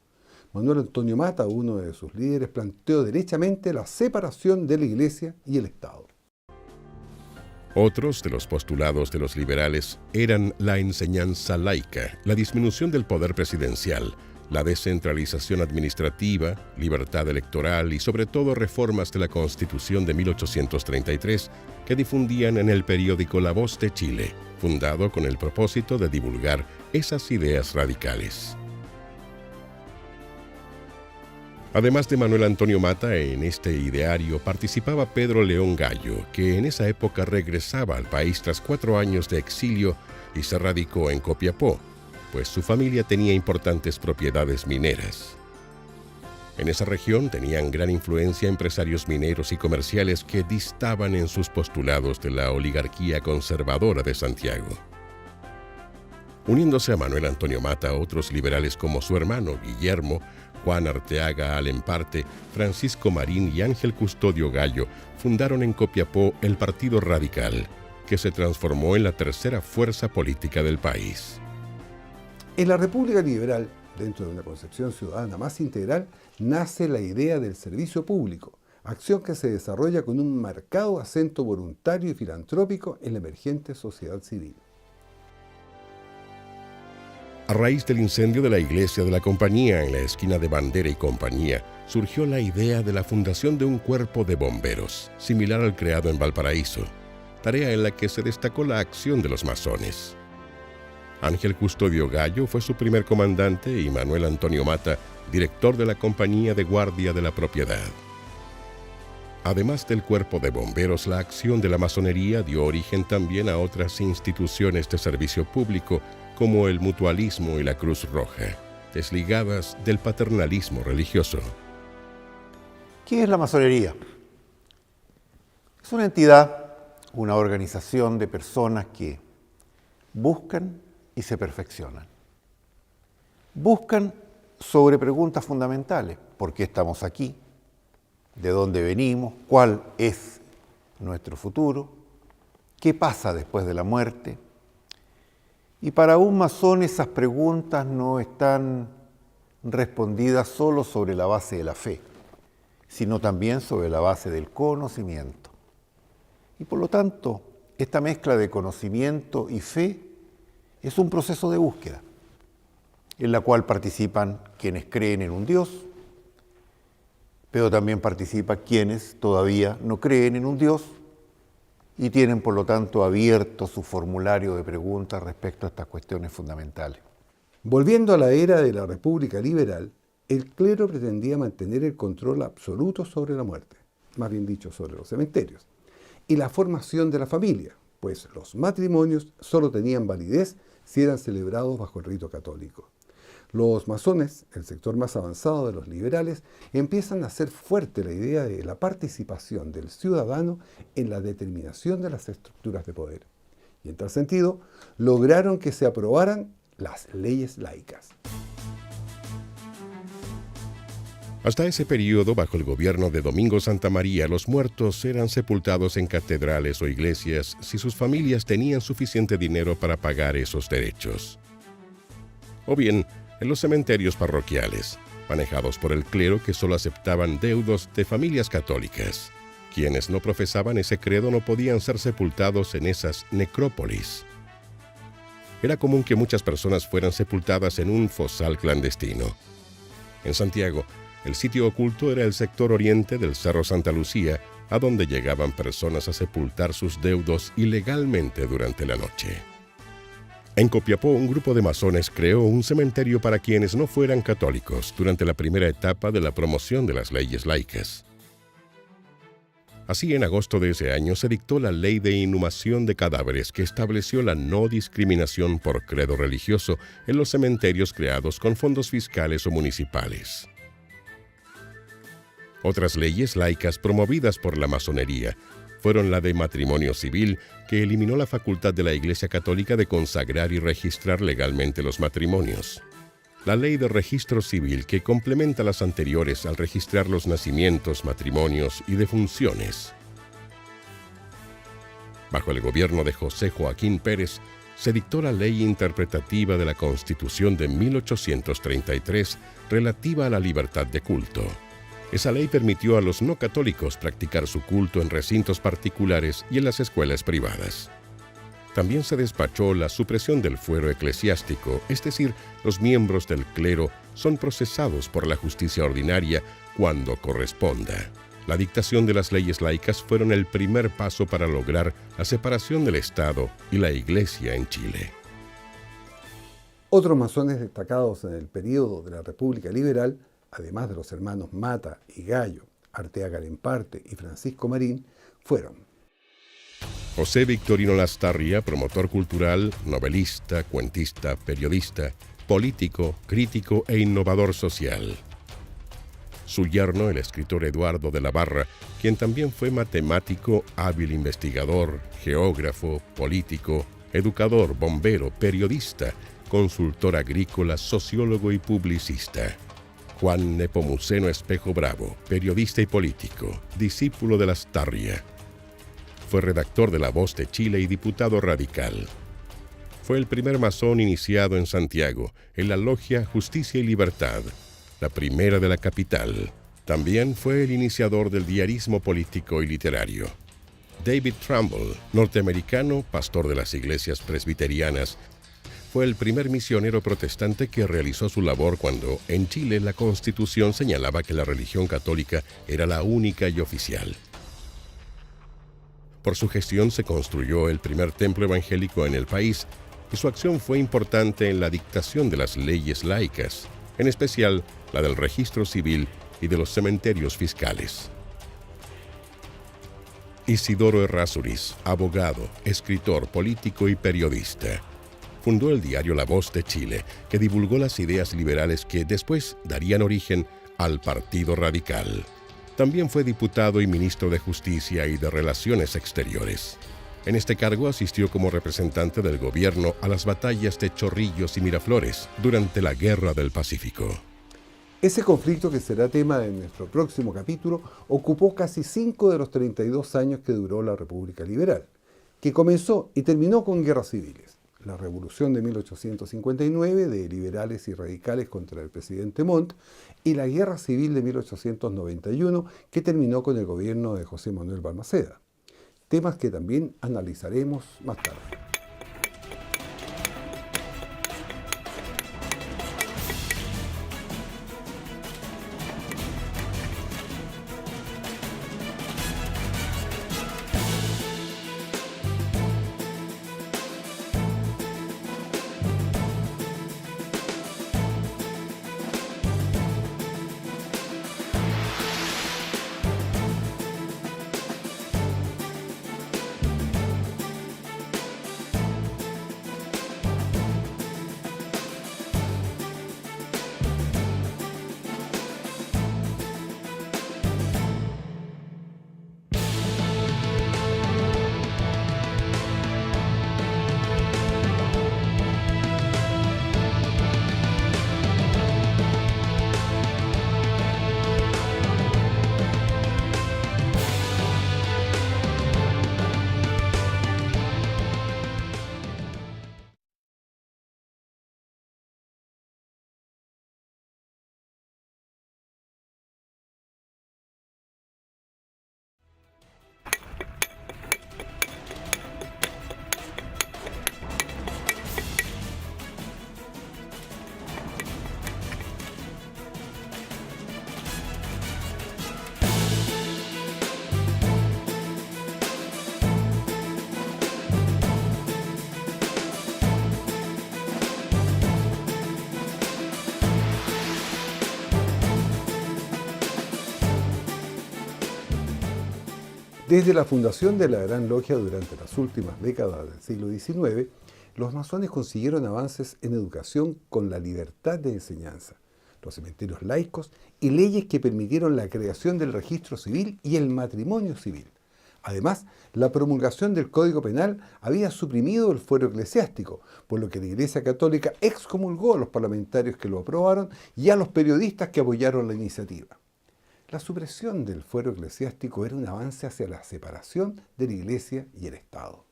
Manuel Antonio Matta, uno de sus líderes, planteó derechamente la separación de la Iglesia y el Estado. Otros de los postulados de los liberales eran la enseñanza laica, la disminución del poder presidencial, la descentralización administrativa, libertad electoral y sobre todo reformas de la Constitución de 1833 que difundían en el periódico La Voz de Chile, fundado con el propósito de divulgar esas ideas radicales. Además de Manuel Antonio Matta, en este ideario participaba Pedro León Gallo, que en esa época regresaba al país tras 4 años de exilio y se radicó en Copiapó, pues su familia tenía importantes propiedades mineras. En esa región tenían gran influencia empresarios mineros y comerciales que distaban en sus postulados de la oligarquía conservadora de Santiago. Uniéndose a Manuel Antonio Matta, otros liberales como su hermano Guillermo, Juan Arteaga Alemparte, Francisco Marín y Ángel Custodio Gallo fundaron en Copiapó el Partido Radical, que se transformó en la tercera fuerza política del país. En la República Liberal, dentro de una concepción ciudadana más integral, nace la idea del servicio público, acción que se desarrolla con un marcado acento voluntario y filantrópico en la emergente sociedad civil. A raíz del incendio de la iglesia de la Compañía en la esquina de Bandera y Compañía, surgió la idea de la fundación de un cuerpo de bomberos, similar al creado en Valparaíso, tarea en la que se destacó la acción de los masones. Ángel Custodio Gallo fue su primer comandante y Manuel Antonio Matta, director de la Compañía de Guardia de la Propiedad. Además del cuerpo de bomberos, la acción de la masonería dio origen también a otras instituciones de servicio público, como el mutualismo y la Cruz Roja, desligadas del paternalismo religioso. ¿Qué es la masonería? Es una entidad, una organización de personas que buscan y se perfeccionan. Buscan sobre preguntas fundamentales. ¿Por qué estamos aquí? ¿De dónde venimos? ¿Cuál es nuestro futuro? ¿Qué pasa después de la muerte? Y para un masón esas preguntas no están respondidas solo sobre la base de la fe, sino también sobre la base del conocimiento. Y por lo tanto, esta mezcla de conocimiento y fe es un proceso de búsqueda, en la cual participan quienes creen en un Dios, pero también participan quienes todavía no creen en un Dios y tienen, por lo tanto, abierto su formulario de preguntas respecto a estas cuestiones fundamentales. Volviendo a la era de la República Liberal, el clero pretendía mantener el control absoluto sobre la muerte, más bien dicho, sobre los cementerios, y la formación de la familia, pues los matrimonios solo tenían validez si eran celebrados bajo el rito católico. Los masones, el sector más avanzado de los liberales, empiezan a hacer fuerte la idea de la participación del ciudadano en la determinación de las estructuras de poder. Y en tal sentido, lograron que se aprobaran las leyes laicas. Hasta ese periodo, bajo el gobierno de Domingo Santa María, los muertos eran sepultados en catedrales o iglesias si sus familias tenían suficiente dinero para pagar esos derechos. O bien, en los cementerios parroquiales, manejados por el clero que solo aceptaban deudos de familias católicas. Quienes no profesaban ese credo no podían ser sepultados en esas necrópolis. Era común que muchas personas fueran sepultadas en un fosal clandestino. En Santiago, el sitio oculto era el sector oriente del Cerro Santa Lucía, a donde llegaban personas a sepultar sus deudos ilegalmente durante la noche. En Copiapó, un grupo de masones creó un cementerio para quienes no fueran católicos durante la primera etapa de la promoción de las leyes laicas. Así, en agosto de ese año se dictó la Ley de Inhumación de Cadáveres, que estableció la no discriminación por credo religioso en los cementerios creados con fondos fiscales o municipales. Otras leyes laicas promovidas por la masonería fueron la de matrimonio civil, que eliminó la facultad de la Iglesia Católica de consagrar y registrar legalmente los matrimonios. La ley de registro civil, que complementa las anteriores al registrar los nacimientos, matrimonios y defunciones. Bajo el gobierno de José Joaquín Pérez, se dictó la ley interpretativa de la Constitución de 1833 relativa a la libertad de culto. Esa ley permitió a los no católicos practicar su culto en recintos particulares y en las escuelas privadas. También se despachó la supresión del fuero eclesiástico, es decir, los miembros del clero son procesados por la justicia ordinaria cuando corresponda. La dictación de las leyes laicas fueron el primer paso para lograr la separación del Estado y la Iglesia en Chile. Otros masones destacados en el período de la República Liberal, además de los hermanos Mata y Gallo, Arteaga Lemparte y Francisco Marín, fueron José Victorino Lastarria, promotor cultural, novelista, cuentista, periodista, político, crítico e innovador social. Su yerno, el escritor Eduardo de la Barra, quien también fue matemático, hábil investigador, geógrafo, político, educador, bombero, periodista, consultor agrícola, sociólogo y publicista. Juan Nepomuceno Espejo Bravo, periodista y político, discípulo de Lastarria. Fue redactor de La Voz de Chile y diputado radical. Fue el primer masón iniciado en Santiago, en la logia Justicia y Libertad, la primera de la capital. También fue el iniciador del diarismo político y literario. David Trumbull, norteamericano, pastor de las iglesias presbiterianas, fue el primer misionero protestante que realizó su labor cuando, en Chile, la Constitución señalaba que la religión católica era la única y oficial. Por su gestión se construyó el primer templo evangélico en el país y su acción fue importante en la dictación de las leyes laicas, en especial la del registro civil y de los cementerios fiscales. Isidoro Errázuriz, abogado, escritor, político y periodista. Fundó el diario La Voz de Chile, que divulgó las ideas liberales que después darían origen al Partido Radical. También fue diputado y ministro de Justicia y de Relaciones Exteriores. En este cargo asistió como representante del gobierno a las batallas de Chorrillos y Miraflores durante la Guerra del Pacífico. Ese conflicto, que será tema de nuestro próximo capítulo, ocupó casi 5 de los 32 años que duró la República Liberal, que comenzó y terminó con guerras civiles. La Revolución de 1859 de liberales y radicales contra el presidente Montt y la Guerra Civil de 1891 que terminó con el gobierno de José Manuel Balmaceda. Temas que también analizaremos más tarde. Desde la fundación de la Gran Logia durante las últimas décadas del siglo XIX, los masones consiguieron avances en educación con la libertad de enseñanza. los cementerios laicos y leyes que permitieron la creación del registro civil y el matrimonio civil. Además, la promulgación del Código Penal había suprimido el fuero eclesiástico, por lo que la Iglesia Católica excomulgó a los parlamentarios que lo aprobaron y a los periodistas que apoyaron la iniciativa. La supresión del fuero eclesiástico era un avance hacia la separación de la Iglesia y el Estado.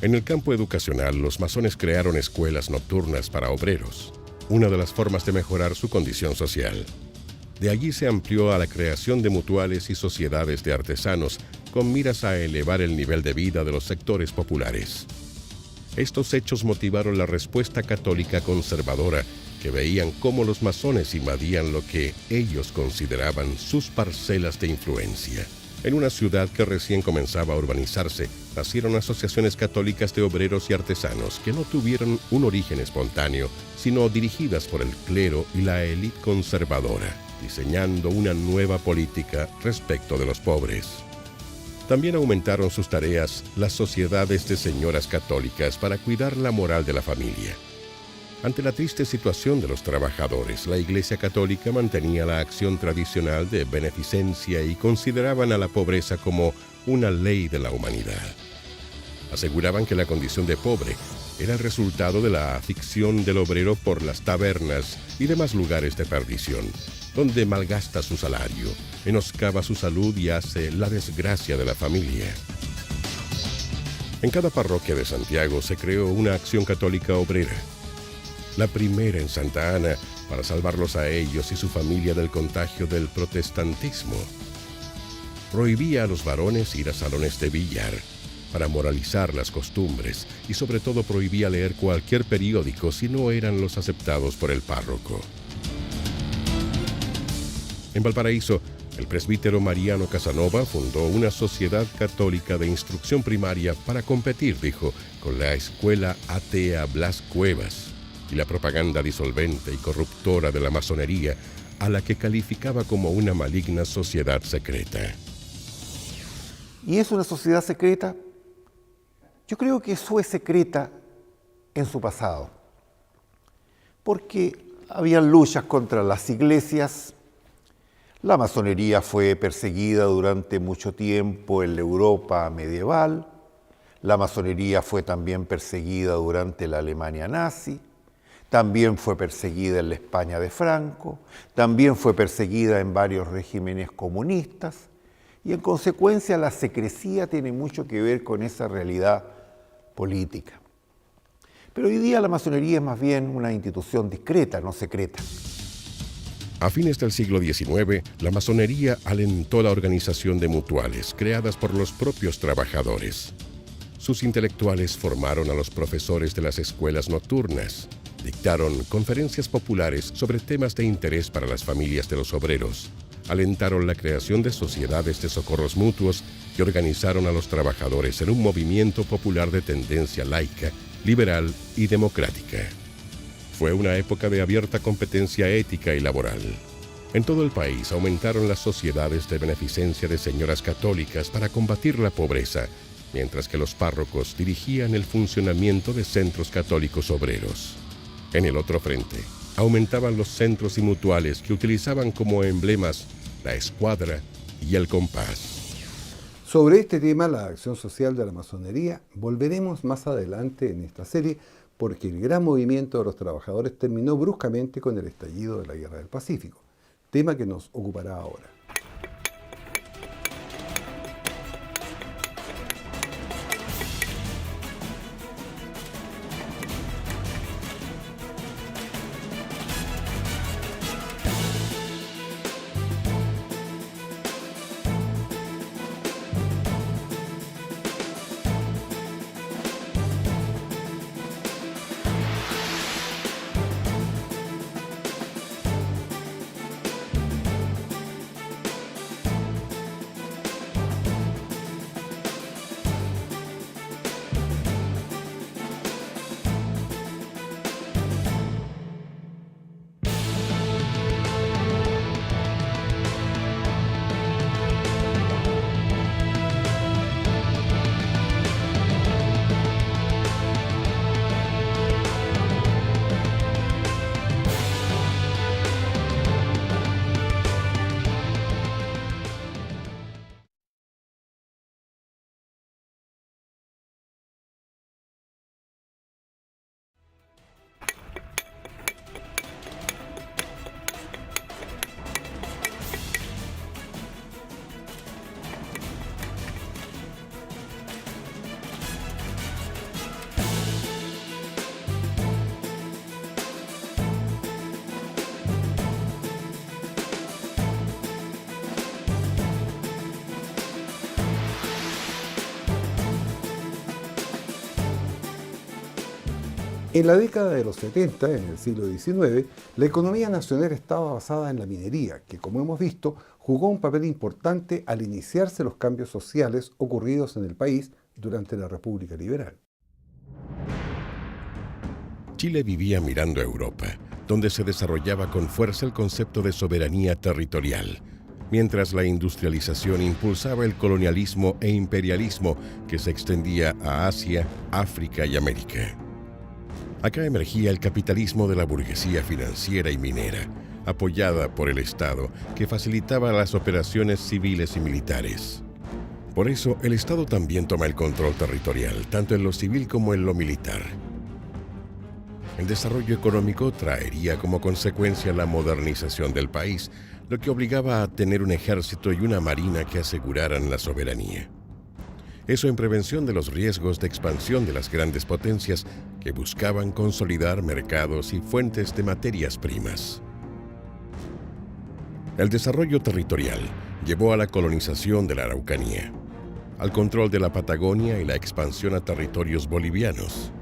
En el campo educacional, los masones crearon escuelas nocturnas para obreros, una de las formas de mejorar su condición social. De allí se amplió a la creación de mutuales y sociedades de artesanos con miras a elevar el nivel de vida de los sectores populares. Estos hechos motivaron la respuesta católica conservadora, que veían cómo los masones invadían lo que ellos consideraban sus parcelas de influencia. En una ciudad que recién comenzaba a urbanizarse, nacieron asociaciones católicas de obreros y artesanos que no tuvieron un origen espontáneo, sino dirigidas por el clero y la élite conservadora, diseñando una nueva política respecto de los pobres. También aumentaron sus tareas las sociedades de señoras católicas para cuidar la moral de la familia. Ante la triste situación de los trabajadores, la Iglesia Católica mantenía la acción tradicional de beneficencia y consideraban a la pobreza como una ley de la humanidad. Aseguraban que la condición de pobre era el resultado de la afición del obrero por las tabernas y demás lugares de perdición, donde malgasta su salario, menoscaba su salud y hace la desgracia de la familia. En cada parroquia de Santiago se creó una acción católica obrera. La primera en Santa Ana, para salvarlos a ellos y su familia del contagio del protestantismo. Prohibía a los varones ir a salones de billar, para moralizar las costumbres, y sobre todo prohibía leer cualquier periódico si no eran los aceptados por el párroco. En Valparaíso, el presbítero Mariano Casanova fundó una sociedad católica de instrucción primaria para competir, dijo, con la escuela atea Blas Cuevas y la propaganda disolvente y corruptora de la masonería, a la que calificaba como una maligna sociedad secreta. ¿Y es una sociedad secreta? Yo creo que fue secreta en su pasado, porque habían luchas contra las iglesias. La masonería fue perseguida durante mucho tiempo en la Europa medieval. La masonería fue también perseguida durante la Alemania nazi. También fue perseguida en la España de Franco. También fue perseguida en varios regímenes comunistas. Y en consecuencia la secrecía tiene mucho que ver con esa realidad política. Pero hoy día la masonería es más bien una institución discreta, no secreta. A fines del siglo XIX, la masonería alentó la organización de mutuales, creadas por los propios trabajadores. Sus intelectuales formaron a los profesores de las escuelas nocturnas, dictaron conferencias populares sobre temas de interés para las familias de los obreros, alentaron la creación de sociedades de socorros mutuos y organizaron a los trabajadores en un movimiento popular de tendencia laica, liberal y democrática. Fue una época de abierta competencia ética y laboral. En todo el país aumentaron las sociedades de beneficencia de señoras católicas para combatir la pobreza, mientras que los párrocos dirigían el funcionamiento de centros católicos obreros. En el otro frente, aumentaban los centros y mutuales que utilizaban como emblemas la escuadra y el compás. Sobre este tema, la acción social de la masonería, volveremos más adelante en esta serie, porque el gran movimiento de los trabajadores terminó bruscamente con el estallido de la Guerra del Pacífico, tema que nos ocupará ahora. En la década de los 70, en el siglo XIX, la economía nacional estaba basada en la minería, que, como hemos visto, jugó un papel importante al iniciarse los cambios sociales ocurridos en el país durante la República Liberal. Chile vivía mirando a Europa, donde se desarrollaba con fuerza el concepto de soberanía territorial, mientras la industrialización impulsaba el colonialismo e imperialismo que se extendía a Asia, África y América. Acá emergía el capitalismo de la burguesía financiera y minera, apoyada por el Estado, que facilitaba las operaciones civiles y militares. Por eso, el Estado también toma el control territorial, tanto en lo civil como en lo militar. El desarrollo económico traería como consecuencia la modernización del país, lo que obligaba a tener un ejército y una marina que aseguraran la soberanía. Eso en prevención de los riesgos de expansión de las grandes potencias que buscaban consolidar mercados y fuentes de materias primas. El desarrollo territorial llevó a la colonización de la Araucanía, al control de la Patagonia y la expansión a territorios bolivianos.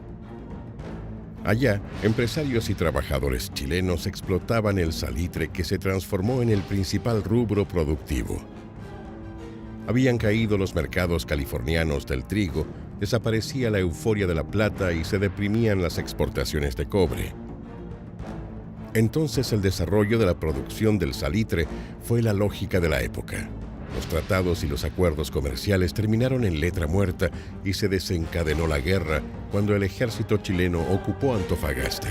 Allá, empresarios y trabajadores chilenos explotaban el salitre, que se transformó en el principal rubro productivo. Habían caído los mercados californianos del trigo, desaparecía la euforia de la plata y se deprimían las exportaciones de cobre. Entonces el desarrollo de la producción del salitre fue la lógica de la época. Los tratados y los acuerdos comerciales terminaron en letra muerta y se desencadenó la guerra cuando el ejército chileno ocupó Antofagasta.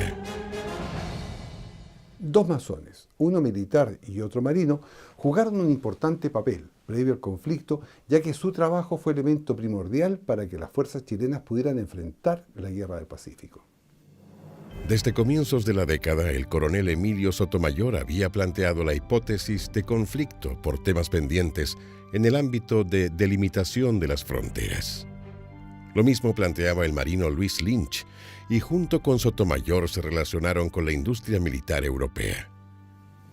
Dos masones, uno militar y otro marino, jugaron un importante papel previo al conflicto, ya que su trabajo fue elemento primordial para que las fuerzas chilenas pudieran enfrentar la Guerra del Pacífico. Desde comienzos de la década, el coronel Emilio Sotomayor había planteado la hipótesis de conflicto por temas pendientes en el ámbito de delimitación de las fronteras. Lo mismo planteaba el marino Luis Lynch, y junto con Sotomayor se relacionaron con la industria militar europea.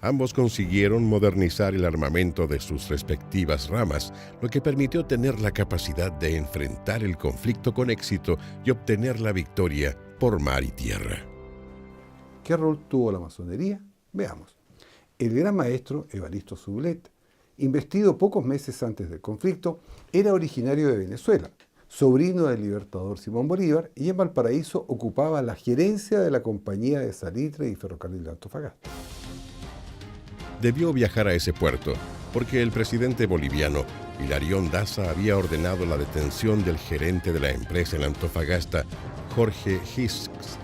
Ambos consiguieron modernizar el armamento de sus respectivas ramas, lo que permitió tener la capacidad de enfrentar el conflicto con éxito y obtener la victoria por mar y tierra. ¿Qué rol tuvo la masonería? Veamos. El gran maestro Evaristo Sublet, investido pocos meses antes del conflicto, era originario de Venezuela, sobrino del libertador Simón Bolívar, y en Valparaíso ocupaba la gerencia de la Compañía de Salitre y Ferrocarril de Antofagasta. Debió viajar a ese puerto porque el presidente boliviano, Hilarión Daza, había ordenado la detención del gerente de la empresa en Antofagasta, Jorge Hisks,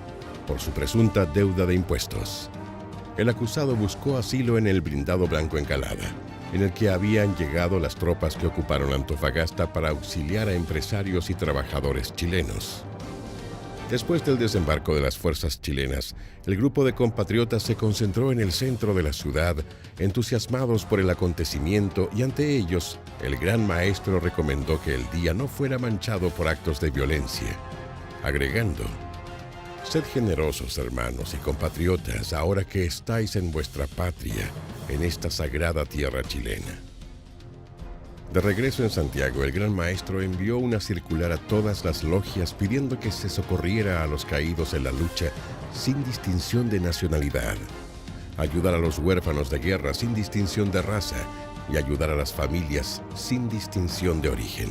por su presunta deuda de impuestos. El acusado buscó asilo en el blindado Blanco Encalada, en el que habían llegado las tropas que ocuparon Antofagasta para auxiliar a empresarios y trabajadores chilenos. Después del desembarco de las fuerzas chilenas, el grupo de compatriotas se concentró en el centro de la ciudad, entusiasmados por el acontecimiento, y ante ellos, el gran maestro recomendó que el día no fuera manchado por actos de violencia, agregando: «Sed generosos, hermanos y compatriotas, ahora que estáis en vuestra patria, en esta sagrada tierra chilena». De regreso en Santiago, el gran maestro envió una circular a todas las logias pidiendo que se socorriera a los caídos en la lucha sin distinción de nacionalidad, ayudar a los huérfanos de guerra sin distinción de raza y ayudar a las familias sin distinción de origen.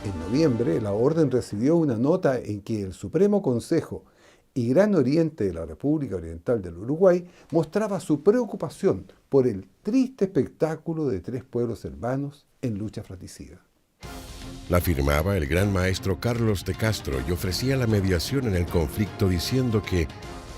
En noviembre, la orden recibió una nota en que el Supremo Consejo y Gran Oriente de la República Oriental del Uruguay mostraba su preocupación por el triste espectáculo de tres pueblos hermanos en lucha fratricida. La firmaba el gran maestro Carlos de Castro y ofrecía la mediación en el conflicto, diciendo que,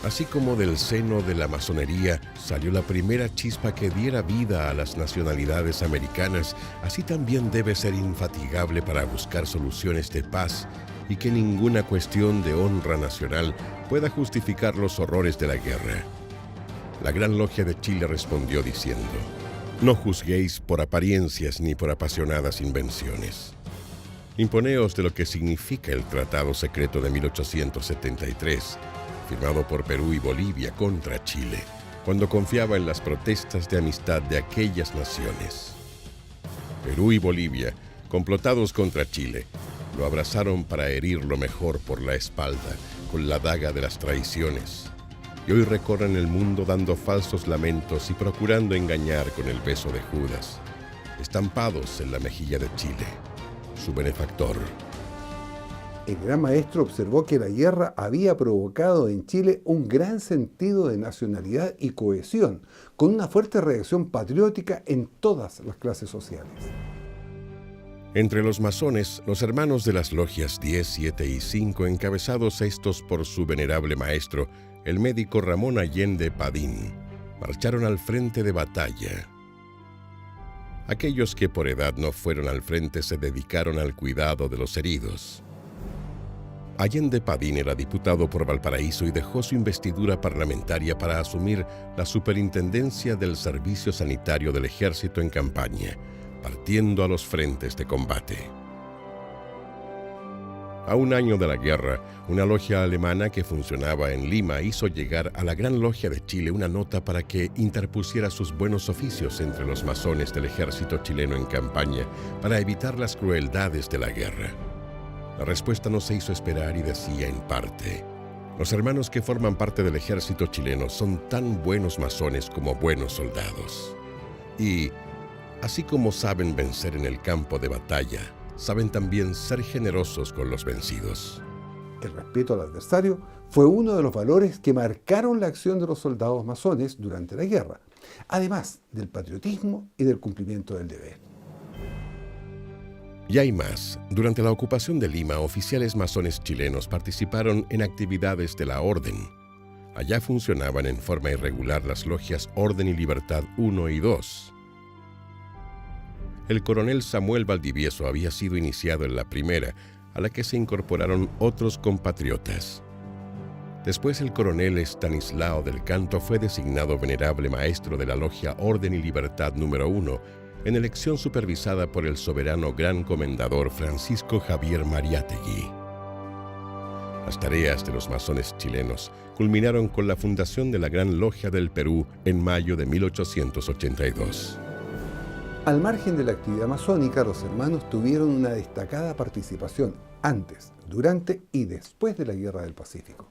así como del seno de la masonería salió la primera chispa que diera vida a las nacionalidades americanas, así también debe ser infatigable para buscar soluciones de paz, y que ninguna cuestión de honra nacional pueda justificar los horrores de la guerra. La Gran Logia de Chile respondió diciendo: «No juzguéis por apariencias ni por apasionadas invenciones. Imponeos de lo que significa el Tratado Secreto de 1873, firmado por Perú y Bolivia contra Chile, cuando confiaba en las protestas de amistad de aquellas naciones. Perú y Bolivia, complotados contra Chile, lo abrazaron para herirlo mejor por la espalda con la daga de las traiciones. Y hoy recorren el mundo dando falsos lamentos y procurando engañar con el beso de Judas, estampados en la mejilla de Chile, su benefactor. El gran maestro observó que la guerra había provocado en Chile un gran sentido de nacionalidad y cohesión, con una fuerte reacción patriótica en todas las clases sociales. Entre los masones, los hermanos de las logias 10, 7 y 5, encabezados estos por su venerable maestro, el médico Ramón Allende Padín, marcharon al frente de batalla. Aquellos que por edad no fueron al frente se dedicaron al cuidado de los heridos. Allende Padín era diputado por Valparaíso y dejó su investidura parlamentaria para asumir la superintendencia del Servicio Sanitario del Ejército en campaña, partiendo a los frentes de combate. A un año de la guerra, una logia alemana que funcionaba en Lima hizo llegar a la Gran Logia de Chile una nota para que interpusiera sus buenos oficios entre los masones del ejército chileno en campaña para evitar las crueldades de la guerra. La respuesta no se hizo esperar y decía en parte: los hermanos que forman parte del ejército chileno son tan buenos masones como buenos soldados. Y, así como saben vencer en el campo de batalla, saben también ser generosos con los vencidos. El respeto al adversario fue uno de los valores que marcaron la acción de los soldados masones durante la guerra, además del patriotismo y del cumplimiento del deber. Y hay más. Durante la ocupación de Lima, oficiales masones chilenos participaron en actividades de la Orden. Allá funcionaban en forma irregular las logias Orden y Libertad 1 y 2. El coronel Samuel Valdivieso había sido iniciado en la primera, a la que se incorporaron otros compatriotas. Después el coronel Estanislao del Canto fue designado venerable maestro de la logia Orden y Libertad número 1, en elección supervisada por el soberano gran comendador Francisco Javier Mariátegui. Las tareas de los masones chilenos culminaron con la fundación de la Gran Logia del Perú en mayo de 1882. Al margen de la actividad masónica, los hermanos tuvieron una destacada participación antes, durante y después de la Guerra del Pacífico.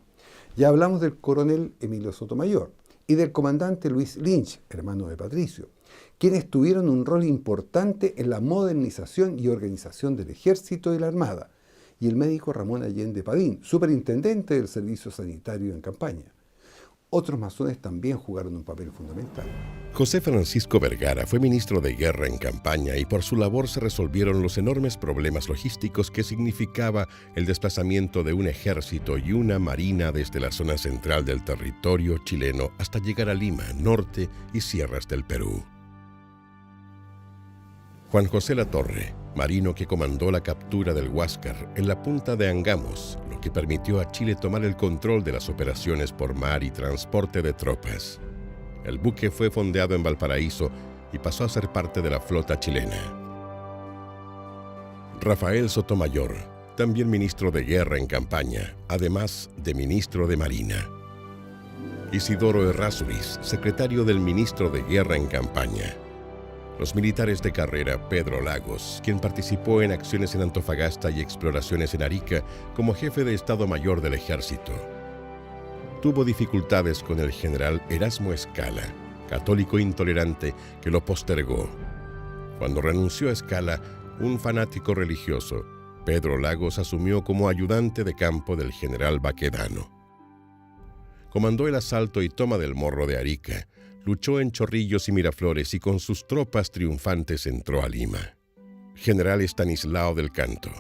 Ya hablamos del coronel Emilio Sotomayor y del comandante Luis Lynch, hermano de Patricio, quienes tuvieron un rol importante en la modernización y organización del ejército y la armada, y el médico Ramón Allende Padín, superintendente del Servicio Sanitario en campaña. Otros masones también jugaron un papel fundamental. José Francisco Vergara fue ministro de Guerra en campaña y por su labor se resolvieron los enormes problemas logísticos que significaba el desplazamiento de un ejército y una marina desde la zona central del territorio chileno hasta llegar a Lima, norte y sierras del Perú. Juan José Latorre, marino que comandó la captura del Huáscar en la punta de Angamos, lo que permitió a Chile tomar el control de las operaciones por mar y transporte de tropas. El buque fue fondeado en Valparaíso y pasó a ser parte de la flota chilena. Rafael Sotomayor, también ministro de Guerra en campaña, además de ministro de Marina. Isidoro Errázuriz, secretario del ministro de Guerra en campaña. Los militares de carrera Pedro Lagos, quien participó en acciones en Antofagasta y exploraciones en Arica como jefe de Estado Mayor del Ejército. Tuvo dificultades con el general Erasmo Escala, católico intolerante que lo postergó. Cuando renunció a Escala, un fanático religioso, Pedro Lagos asumió como ayudante de campo del general Baquedano. Comandó el asalto y toma del Morro de Arica. Luchó en Chorrillos y Miraflores y con sus tropas triunfantes entró a Lima. General Estanislao del Canto.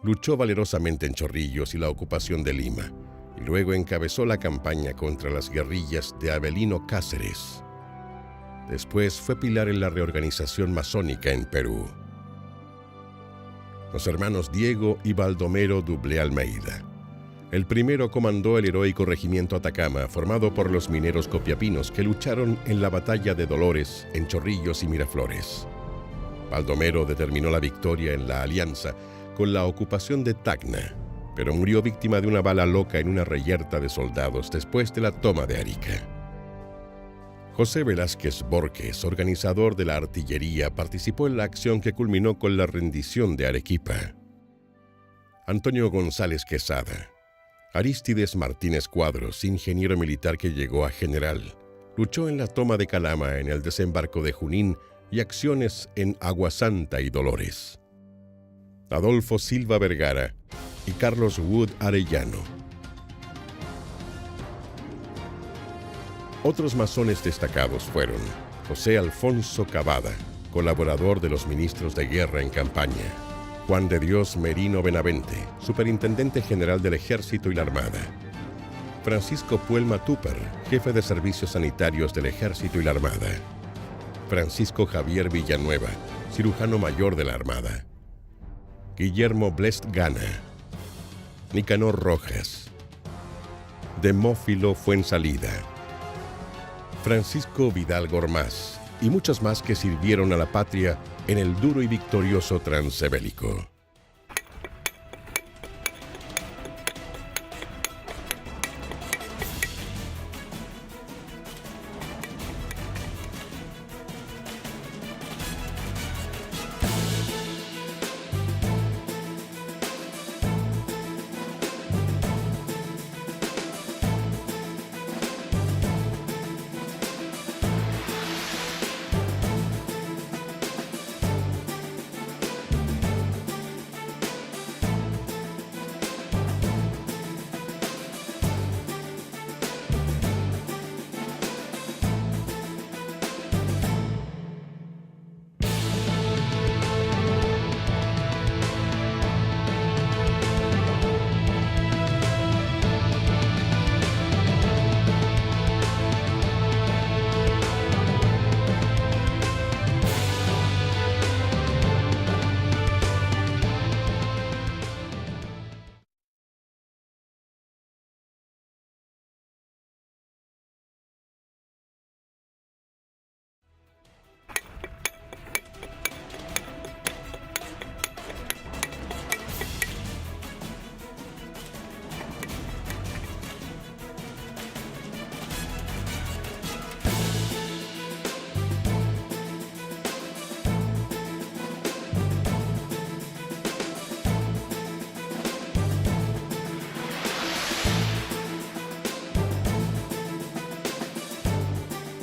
Luchó valerosamente en Chorrillos y la ocupación de Lima, y luego encabezó la campaña contra las guerrillas de Avelino Cáceres. Después fue pilar en la reorganización masónica en Perú. Los hermanos Diego y Baldomero Dublé Almeida. El primero comandó el heroico regimiento Atacama, formado por los mineros copiapinos que lucharon en la batalla de Dolores, en Chorrillos y Miraflores. Baldomero determinó la victoria en la alianza con la ocupación de Tacna, pero murió víctima de una bala loca en una reyerta de soldados después de la toma de Arica. José Velázquez Borges, organizador de la artillería, participó en la acción que culminó con la rendición de Arequipa. Antonio González Quesada, Arístides Martínez Cuadros, ingeniero militar que llegó a general, luchó en la toma de Calama, en el desembarco de Junín y acciones en Aguasanta y Dolores. Adolfo Silva Vergara y Carlos Wood Arellano. Otros masones destacados fueron José Alfonso Cavada, colaborador de los ministros de guerra en campaña; Juan de Dios Merino Benavente, superintendente general del Ejército y la Armada; Francisco Puelma Tupper, jefe de servicios sanitarios del Ejército y la Armada; Francisco Javier Villanueva, cirujano mayor de la Armada; Guillermo Blest Gana, Nicanor Rojas, Demófilo Fuensalida, Francisco Vidal Gormaz y muchos más que sirvieron a la patria en el duro y victorioso transebélico.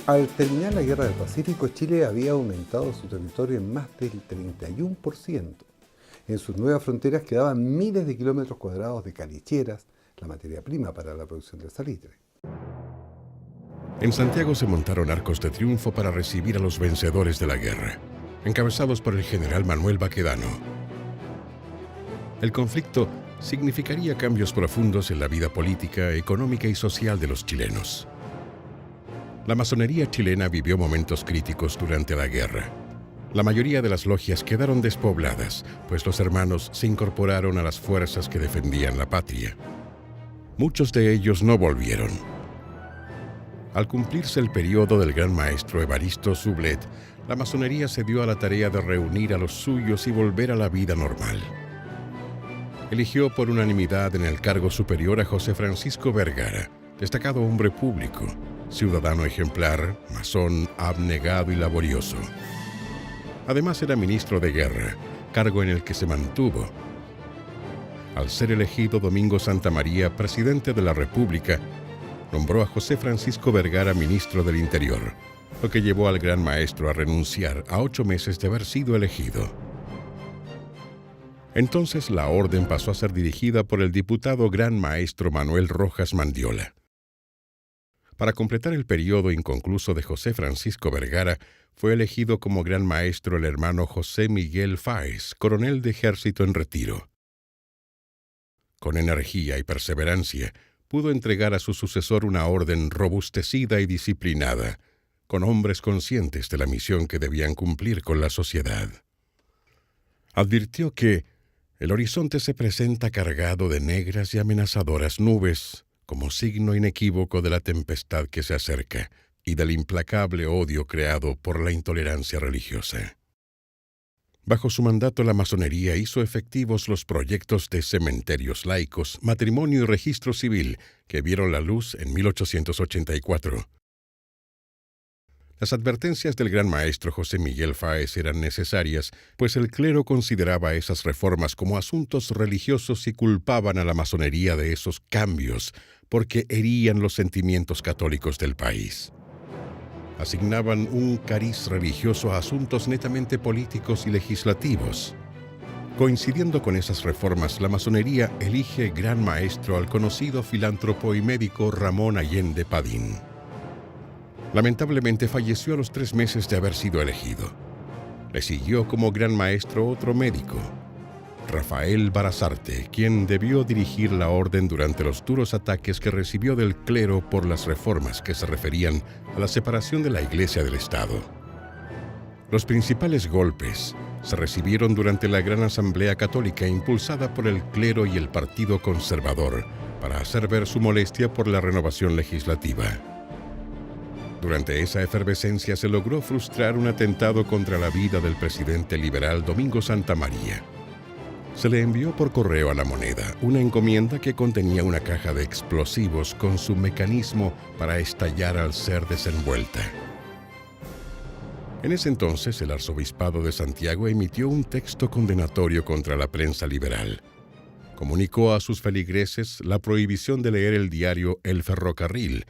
Al terminar la Guerra del Pacífico, Chile había aumentado su territorio en más del 31%. En sus nuevas fronteras quedaban miles de kilómetros cuadrados de calicheras, la materia prima para la producción del salitre. En Santiago se montaron arcos de triunfo para recibir a los vencedores de la guerra, encabezados por el general Manuel Baquedano. El conflicto significaría cambios profundos en la vida política, económica y social de los chilenos. La masonería chilena vivió momentos críticos durante la guerra. La mayoría de las logias quedaron despobladas, pues los hermanos se incorporaron a las fuerzas que defendían la patria. Muchos de ellos no volvieron. Al cumplirse el periodo del gran maestro Evaristo Sublet, la masonería se dio a la tarea de reunir a los suyos y volver a la vida normal. Eligió por unanimidad en el cargo superior a José Francisco Vergara, destacado hombre público, ciudadano ejemplar, masón, abnegado y laborioso. Además era ministro de guerra, cargo en el que se mantuvo. Al ser elegido Domingo Santa María presidente de la República, nombró a José Francisco Vergara ministro del Interior, lo que llevó al gran maestro a renunciar a 8 meses de haber sido elegido. Entonces la orden pasó a ser dirigida por el diputado gran maestro Manuel Rojas Mandiola. Para completar el periodo inconcluso de José Francisco Vergara, fue elegido como gran maestro el hermano José Miguel Fáez, coronel de ejército en retiro. Con energía y perseverancia, pudo entregar a su sucesor una orden robustecida y disciplinada, con hombres conscientes de la misión que debían cumplir con la sociedad. Advirtió que el horizonte se presenta cargado de negras y amenazadoras nubes, como signo inequívoco de la tempestad que se acerca y del implacable odio creado por la intolerancia religiosa. Bajo su mandato, la masonería hizo efectivos los proyectos de cementerios laicos, matrimonio y registro civil que vieron la luz en 1884. Las advertencias del gran maestro José Miguel Fáez eran necesarias, pues el clero consideraba esas reformas como asuntos religiosos y culpaban a la masonería de esos cambios, porque herían los sentimientos católicos del país. Asignaban un cariz religioso a asuntos netamente políticos y legislativos. Coincidiendo con esas reformas, la masonería elige gran maestro al conocido filántropo y médico Ramón Allende Padín. Lamentablemente falleció a los 3 meses de haber sido elegido. Le siguió como gran maestro otro médico, Rafael Barazarte, quien debió dirigir la orden durante los duros ataques que recibió del clero por las reformas que se referían a la separación de la Iglesia del Estado. Los principales golpes se recibieron durante la Gran Asamblea Católica impulsada por el clero y el Partido Conservador para hacer ver su molestia por la renovación legislativa. Durante esa efervescencia se logró frustrar un atentado contra la vida del presidente liberal Domingo Santa María. Se le envió por correo a La Moneda una encomienda que contenía una caja de explosivos con su mecanismo para estallar al ser desenvuelta. En ese entonces, el arzobispado de Santiago emitió un texto condenatorio contra la prensa liberal. Comunicó a sus feligreses la prohibición de leer el diario El Ferrocarril,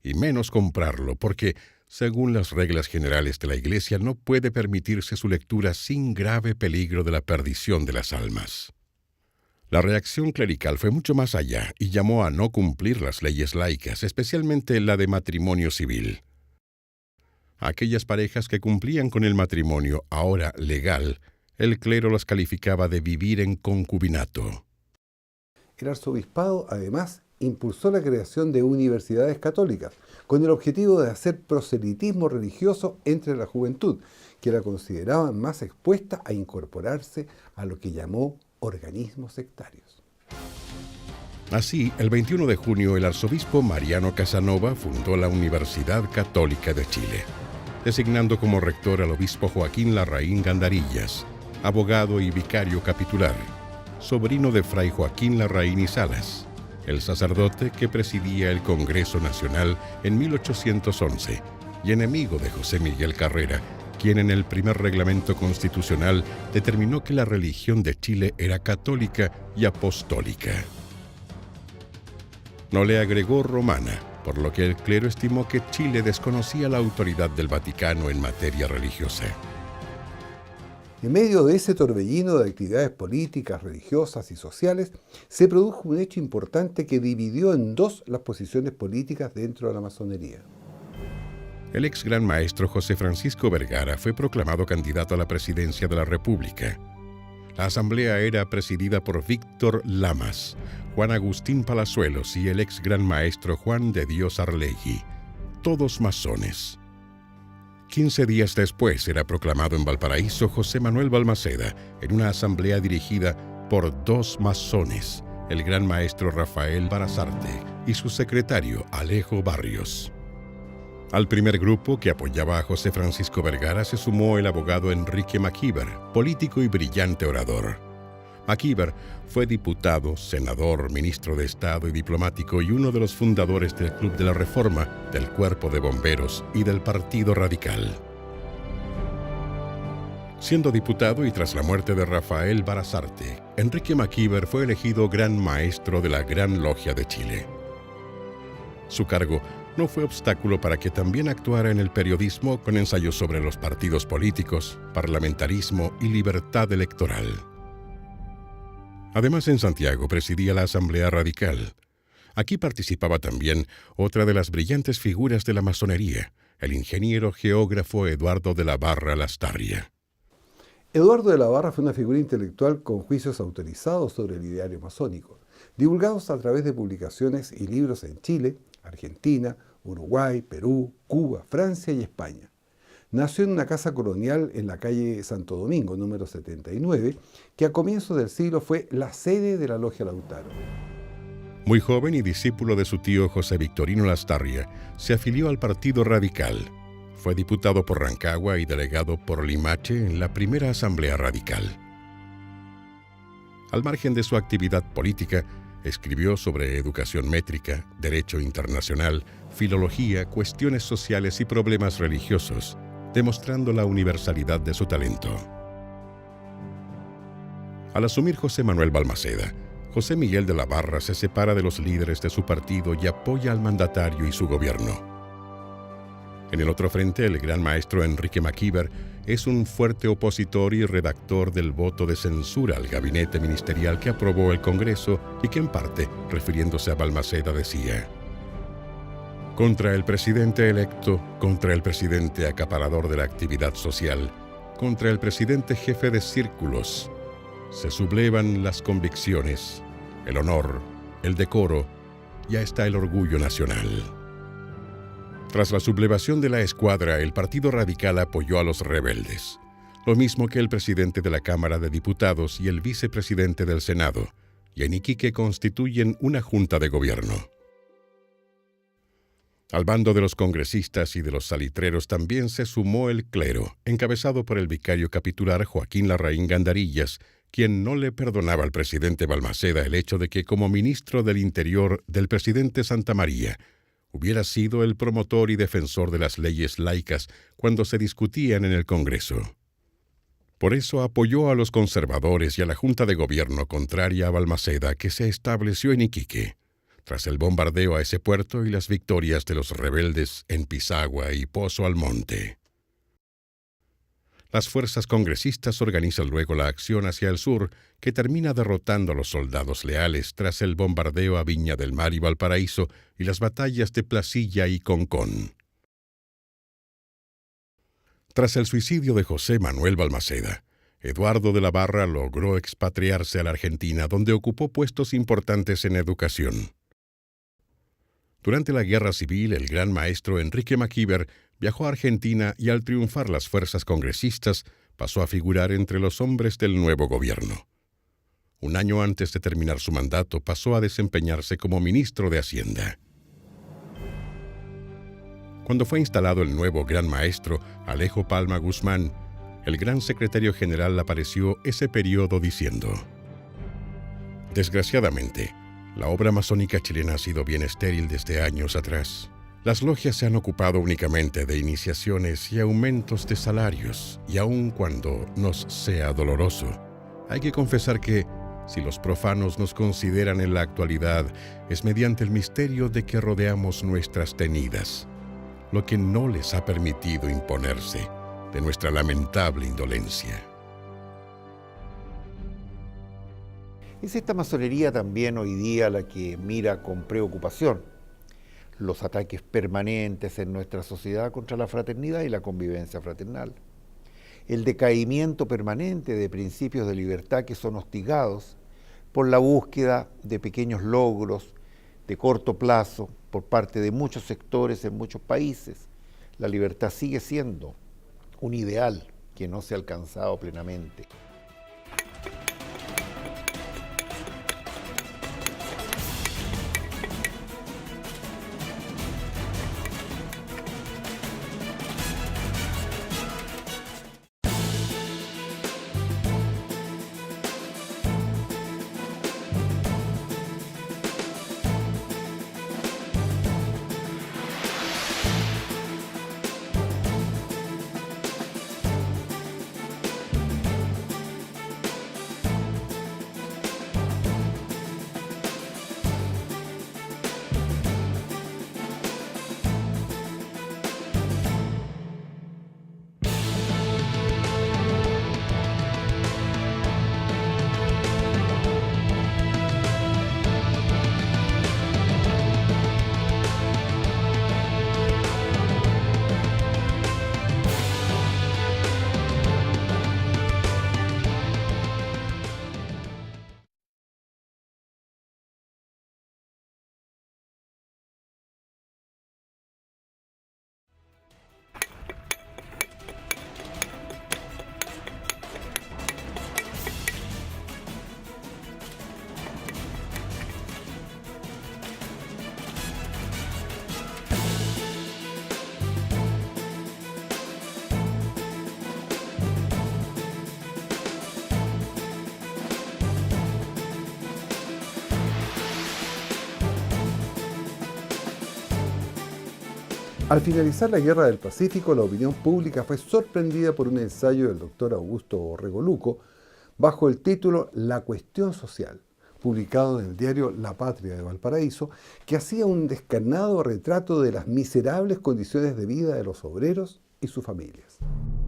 y menos comprarlo, porque, según las reglas generales de la Iglesia, no puede permitirse su lectura sin grave peligro de la perdición de las almas. La reacción clerical fue mucho más allá y llamó a no cumplir las leyes laicas, especialmente la de matrimonio civil. Aquellas parejas que cumplían con el matrimonio, ahora legal, el clero las calificaba de vivir en concubinato. El arzobispado, además, impulsó la creación de universidades católicas, con el objetivo de hacer proselitismo religioso entre la juventud, que la consideraban más expuesta a incorporarse a lo que llamó organismos sectarios. Así, el 21 de junio, el arzobispo Mariano Casanova fundó la Universidad Católica de Chile, designando como rector al obispo Joaquín Larraín Gandarillas, abogado y vicario capitular, sobrino de fray Joaquín Larraín y Salas, el sacerdote que presidía el Congreso Nacional en 1811 y enemigo de José Miguel Carrera, quien en el primer reglamento constitucional determinó que la religión de Chile era católica y apostólica. No le agregó romana, por lo que el clero estimó que Chile desconocía la autoridad del Vaticano en materia religiosa. En medio de ese torbellino de actividades políticas, religiosas y sociales, se produjo un hecho importante que dividió en dos las posiciones políticas dentro de la masonería. El ex gran maestro José Francisco Vergara fue proclamado candidato a la presidencia de la República. La asamblea era presidida por Víctor Lamas, Juan Agustín Palazuelos y el ex gran maestro Juan de Dios Arlegui, todos masones. 15 días después era proclamado en Valparaíso José Manuel Balmaceda en una asamblea dirigida por dos masones, el gran maestro Rafael Barazarte y su secretario Alejo Barrios. Al primer grupo que apoyaba a José Francisco Vergara se sumó el abogado Enrique Maquíver, político y brillante orador. Maquíver fue diputado, senador, ministro de Estado y diplomático y uno de los fundadores del Club de la Reforma, del Cuerpo de Bomberos y del Partido Radical. Siendo diputado y tras la muerte de Rafael Barazarte, Enrique Maquíver fue elegido Gran Maestro de la Gran Logia de Chile. Su cargo no fue obstáculo para que también actuara en el periodismo con ensayos sobre los partidos políticos, parlamentarismo y libertad electoral. Además, en Santiago presidía la Asamblea Radical. Aquí participaba también otra de las brillantes figuras de la masonería, el ingeniero geógrafo Eduardo de la Barra Lastarria. Eduardo de la Barra fue una figura intelectual con juicios autorizados sobre el ideario masónico, divulgados a través de publicaciones y libros en Chile, Argentina, Uruguay, Perú, Cuba, Francia y España. Nació en una casa colonial en la calle Santo Domingo, número 79, que a comienzos del siglo fue la sede de la Logia Lautaro. Muy joven y discípulo de su tío José Victorino Lastarria, se afilió al Partido Radical. Fue diputado por Rancagua y delegado por Limache en la primera Asamblea Radical. Al margen de su actividad política, Escribió sobre educación métrica, derecho internacional, filología, cuestiones sociales y problemas religiosos, demostrando la universalidad de su talento. Al asumir José Manuel Balmaceda, José Miguel de la Barra se separa de los líderes de su partido y apoya al mandatario y su gobierno. En el otro frente, el gran maestro Enrique Maquíver es un fuerte opositor y redactor del voto de censura al gabinete ministerial que aprobó el Congreso y que en parte, refiriéndose a Balmaceda, decía: contra el presidente electo, contra el presidente acaparador de la actividad social, contra el presidente jefe de círculos, se sublevan las convicciones, el honor, el decoro y hasta el orgullo nacional. Tras la sublevación de la escuadra, el Partido Radical apoyó a los rebeldes, lo mismo que el presidente de la Cámara de Diputados y el vicepresidente del Senado, y en Iquique constituyen una junta de gobierno. Al bando de los congresistas y de los salitreros también se sumó el clero, encabezado por el vicario capitular Joaquín Larraín Gandarillas, quien no le perdonaba al presidente Balmaceda el hecho de que, como ministro del Interior del presidente Santamaría, hubiera sido el promotor y defensor de las leyes laicas cuando se discutían en el Congreso. Por eso apoyó a los conservadores y a la Junta de Gobierno contraria a Balmaceda, que se estableció en Iquique, tras el bombardeo a ese puerto y las victorias de los rebeldes en Pisagua y Pozo Almonte. Las fuerzas congresistas organizan luego la acción hacia el sur, que termina derrotando a los soldados leales tras el bombardeo a Viña del Mar y Valparaíso y las batallas de Placilla y Concón. Tras el suicidio de José Manuel Balmaceda, Eduardo de la Barra logró expatriarse a la Argentina, donde ocupó puestos importantes en educación. Durante la Guerra Civil, el gran maestro Enrique Maquíver viajó a Argentina y, al triunfar las fuerzas congresistas, pasó a figurar entre los hombres del nuevo gobierno. Un año antes de terminar su mandato, pasó a desempeñarse como ministro de Hacienda. Cuando fue instalado el nuevo gran maestro, Alejo Palma Guzmán, el gran secretario general apareció ese periodo diciendo: desgraciadamente, la obra masónica chilena ha sido bien estéril desde años atrás. Las logias se han ocupado únicamente de iniciaciones y aumentos de salarios, y aun cuando nos sea doloroso, hay que confesar que, si los profanos nos consideran en la actualidad, es mediante el misterio de que rodeamos nuestras tenidas, lo que no les ha permitido imponerse de nuestra lamentable indolencia. Es esta masonería también hoy día la que mira con preocupación los ataques permanentes en nuestra sociedad contra la fraternidad y la convivencia fraternal, el decaimiento permanente de principios de libertad que son hostigados por la búsqueda de pequeños logros de corto plazo por parte de muchos sectores en muchos países. La libertad sigue siendo un ideal que no se ha alcanzado plenamente. Al finalizar la Guerra del Pacífico, la opinión pública fue sorprendida por un ensayo del doctor Augusto Regoluco bajo el título La cuestión social, publicado en el diario La Patria de Valparaíso, que hacía un descarnado retrato de las miserables condiciones de vida de los obreros y sus familias.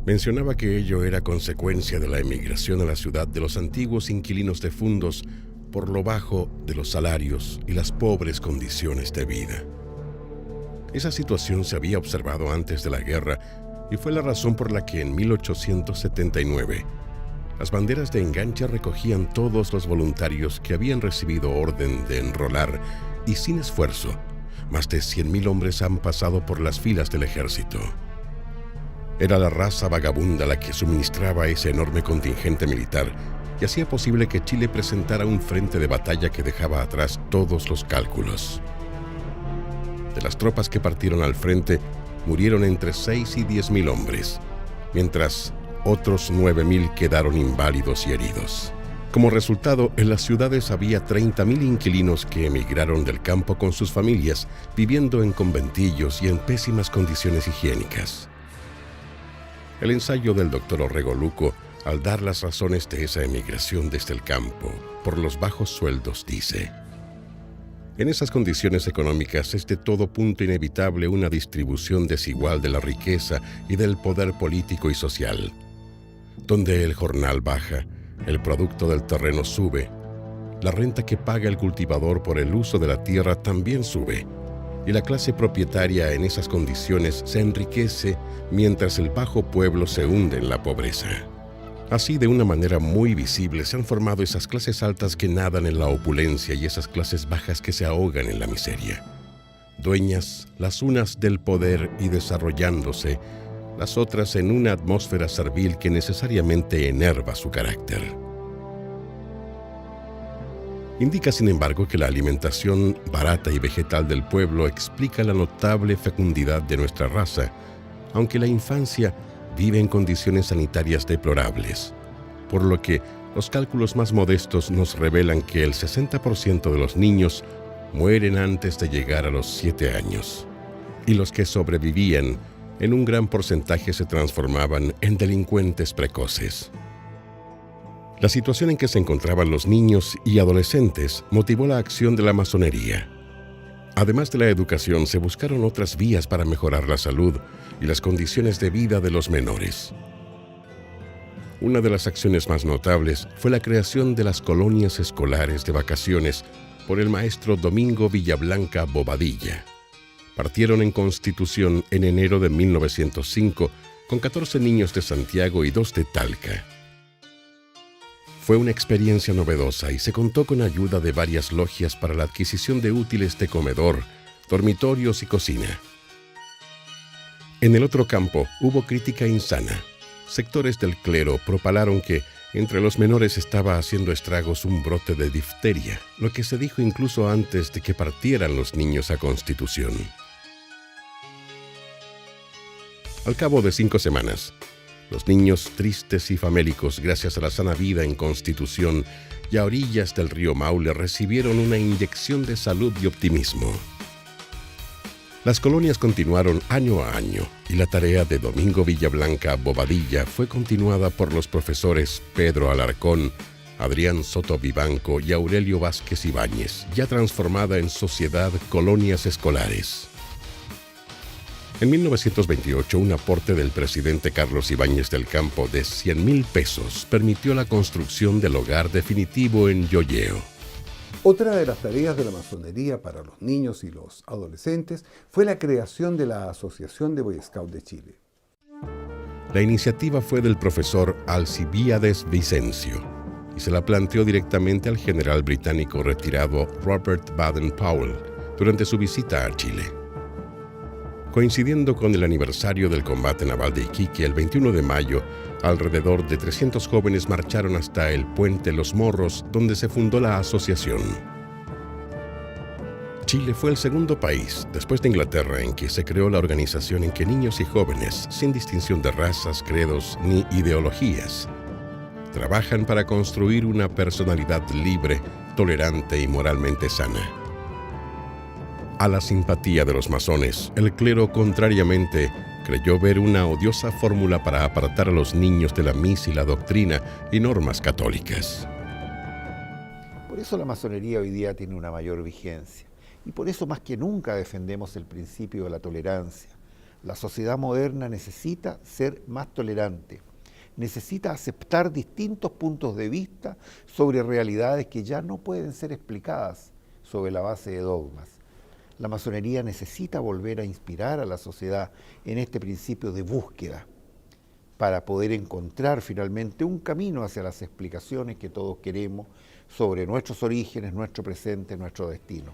Mencionaba que ello era consecuencia de la emigración a la ciudad de los antiguos inquilinos de fundos por lo bajo de los salarios y las pobres condiciones de vida. Esa situación se había observado antes de la guerra y fue la razón por la que en 1879 las banderas de enganche recogían todos los voluntarios que habían recibido orden de enrolar y sin esfuerzo, más de 100,000 hombres han pasado por las filas del ejército. Era la raza vagabunda la que suministraba ese enorme contingente militar y hacía posible que Chile presentara un frente de batalla que dejaba atrás todos los cálculos. De las tropas que partieron al frente, murieron entre 6 y 10,000 hombres, mientras otros 9,000 quedaron inválidos y heridos. Como resultado, en las ciudades había 30,000 inquilinos que emigraron del campo con sus familias, viviendo en conventillos y en pésimas condiciones higiénicas. El ensayo del doctor Regoluco, al dar las razones de esa emigración desde el campo por los bajos sueldos, dice: en esas condiciones económicas es de todo punto inevitable una distribución desigual de la riqueza y del poder político y social. Donde el jornal baja, el producto del terreno sube, la renta que paga el cultivador por el uso de la tierra también sube, y la clase propietaria en esas condiciones se enriquece mientras el bajo pueblo se hunde en la pobreza. Así, de una manera muy visible, se han formado esas clases altas que nadan en la opulencia y esas clases bajas que se ahogan en la miseria. Dueñas las unas del poder y desarrollándose, las otras en una atmósfera servil que necesariamente enerva su carácter. Indica, sin embargo, que la alimentación barata y vegetal del pueblo explica la notable fecundidad de nuestra raza, aunque la infancia vive en condiciones sanitarias deplorables, por lo que los cálculos más modestos nos revelan que el 60% de los niños mueren antes de llegar a los 7 años, y los que sobrevivían, en un gran porcentaje se transformaban en delincuentes precoces. La situación en que se encontraban los niños y adolescentes motivó la acción de la masonería. Además de la educación, se buscaron otras vías para mejorar la salud y las condiciones de vida de los menores. Una de las acciones más notables fue la creación de las colonias escolares de vacaciones por el maestro Domingo Villablanca Bobadilla. Partieron en Constitución en enero de 1905 con 14 niños de Santiago y 2 de Talca. Fue una experiencia novedosa y se contó con ayuda de varias logias para la adquisición de útiles de comedor, dormitorios y cocina. En el otro campo hubo crítica insana. Sectores del clero propalaron que entre los menores estaba haciendo estragos un brote de difteria, lo que se dijo incluso antes de que partieran los niños a Constitución. Al cabo de 5 semanas, los niños tristes y famélicos, gracias a la sana vida en Constitución y a orillas del río Maule, recibieron una inyección de salud y optimismo. Las colonias continuaron año a año y la tarea de Domingo Villablanca Bobadilla fue continuada por los profesores Pedro Alarcón, Adrián Soto Vivanco y Aurelio Vázquez Ibáñez, ya transformada en Sociedad Colonias Escolares. En 1928, un aporte del presidente Carlos Ibáñez del Campo de 100,000 pesos permitió la construcción del hogar definitivo en Yoyeo. Otra de las tareas de la masonería para los niños y los adolescentes fue la creación de la Asociación de Boy Scouts de Chile. La iniciativa fue del profesor Alcibíades Vicencio y se la planteó directamente al general británico retirado Robert Baden-Powell durante su visita a Chile. Coincidiendo con el aniversario del combate naval de Iquique, el 21 de mayo, alrededor de 300 jóvenes marcharon hasta el puente Los Morros, donde se fundó la asociación. Chile fue el segundo país, después de Inglaterra, en que se creó la organización en que niños y jóvenes, sin distinción de razas, credos ni ideologías, trabajan para construir una personalidad libre, tolerante y moralmente sana. A la simpatía de los masones, el clero, contrariamente, creyó ver una odiosa fórmula para apartar a los niños de la misa y la doctrina y normas católicas. Por eso la masonería hoy día tiene una mayor vigencia. Y por eso más que nunca defendemos el principio de la tolerancia. La sociedad moderna necesita ser más tolerante. Necesita aceptar distintos puntos de vista sobre realidades que ya no pueden ser explicadas sobre la base de dogmas. La masonería necesita volver a inspirar a la sociedad en este principio de búsqueda para poder encontrar finalmente un camino hacia las explicaciones que todos queremos sobre nuestros orígenes, nuestro presente, nuestro destino.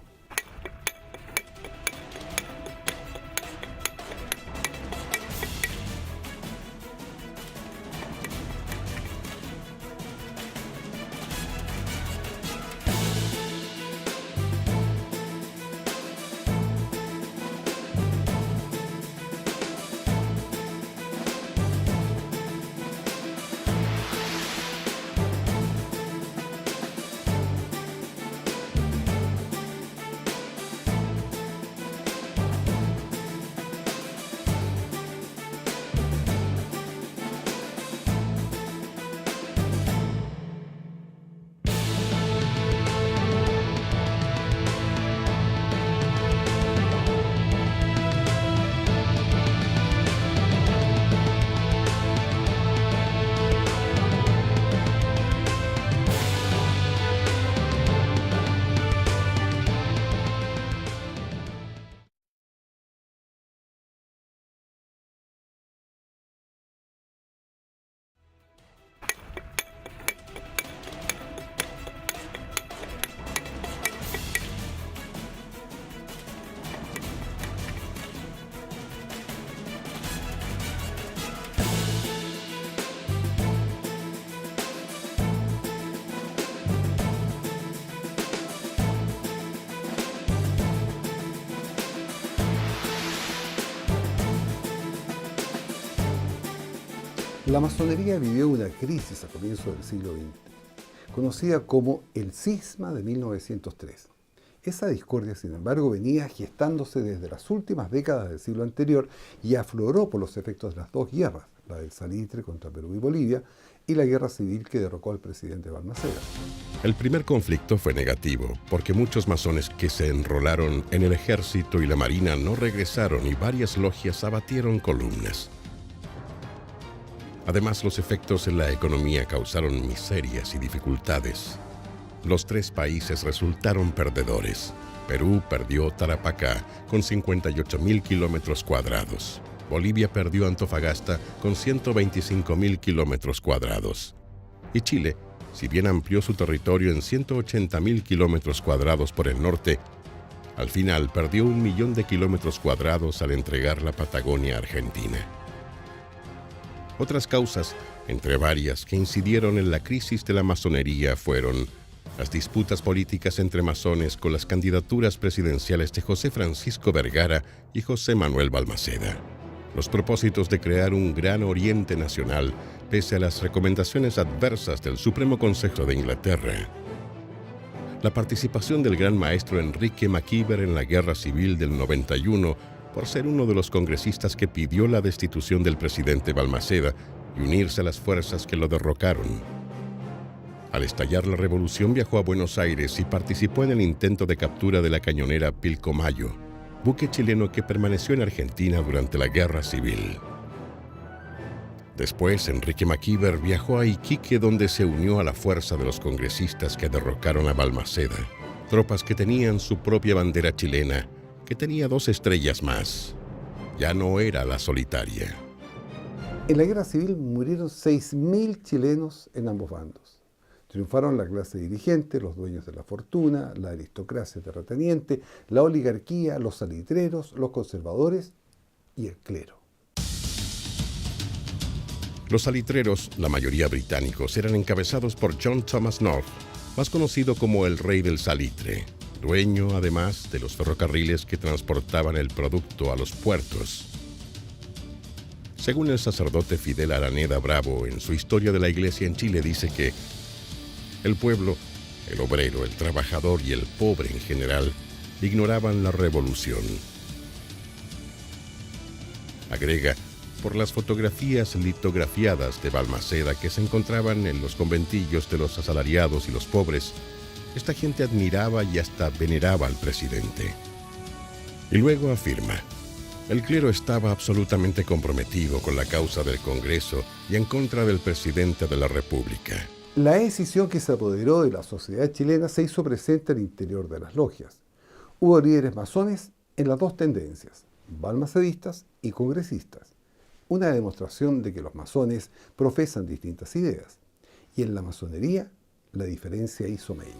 La masonería vivió una crisis a comienzos del siglo XX, conocida como el Cisma de 1903. Esa discordia, sin embargo, venía gestándose desde las últimas décadas del siglo anterior y afloró por los efectos de las dos guerras, la del Salitre contra Perú y Bolivia y la guerra civil que derrocó al presidente Balmaceda. El primer conflicto fue negativo, porque muchos masones que se enrolaron en el ejército y la marina no regresaron y varias logias abatieron columnas. Además, los efectos en la economía causaron miserias y dificultades. Los tres países resultaron perdedores. Perú perdió Tarapacá con 58.000 kilómetros cuadrados. Bolivia perdió Antofagasta con 125.000 kilómetros cuadrados. Y Chile, si bien amplió su territorio en 180.000 kilómetros cuadrados por el norte, al final perdió 1 millón de kilómetros cuadrados al entregar la Patagonia a Argentina. Otras causas, entre varias, que incidieron en la crisis de la masonería fueron las disputas políticas entre masones con las candidaturas presidenciales de José Francisco Vergara y José Manuel Balmaceda, los propósitos de crear un gran Oriente Nacional pese a las recomendaciones adversas del Supremo Consejo de Inglaterra, la participación del gran maestro Enrique McKeever en la Guerra Civil del 91 por ser uno de los congresistas que pidió la destitución del presidente Balmaceda y unirse a las fuerzas que lo derrocaron. Al estallar la revolución viajó a Buenos Aires y participó en el intento de captura de la cañonera Pilcomayo, buque chileno que permaneció en Argentina durante la Guerra Civil. Después, Enrique McKeever viajó a Iquique, donde se unió a la fuerza de los congresistas que derrocaron a Balmaceda, tropas que tenían su propia bandera chilena, que tenía 2 estrellas más. Ya no era la solitaria. En la Guerra Civil murieron 6.000 chilenos en ambos bandos. Triunfaron la clase dirigente, los dueños de la fortuna, la aristocracia terrateniente, la oligarquía, los salitreros, los conservadores y el clero. Los salitreros, la mayoría británicos, eran encabezados por John Thomas North, más conocido como el Rey del Salitre, dueño además de los ferrocarriles que transportaban el producto a los puertos. Según el sacerdote Fidel Araneda Bravo, en su Historia de la Iglesia en Chile, dice que el pueblo, el obrero, el trabajador y el pobre en general ignoraban la revolución. Agrega, por las fotografías litografiadas de Balmaceda que se encontraban en los conventillos de los asalariados y los pobres, esta gente admiraba y hasta veneraba al presidente. Y luego afirma, el clero estaba absolutamente comprometido con la causa del Congreso y en contra del presidente de la República. La decisión que se apoderó de la sociedad chilena se hizo presente al interior de las logias. Hubo líderes masones en las dos tendencias, balmacedistas y congresistas. Una demostración de que los masones profesan distintas ideas. Y en la masonería, la diferencia hizo mella.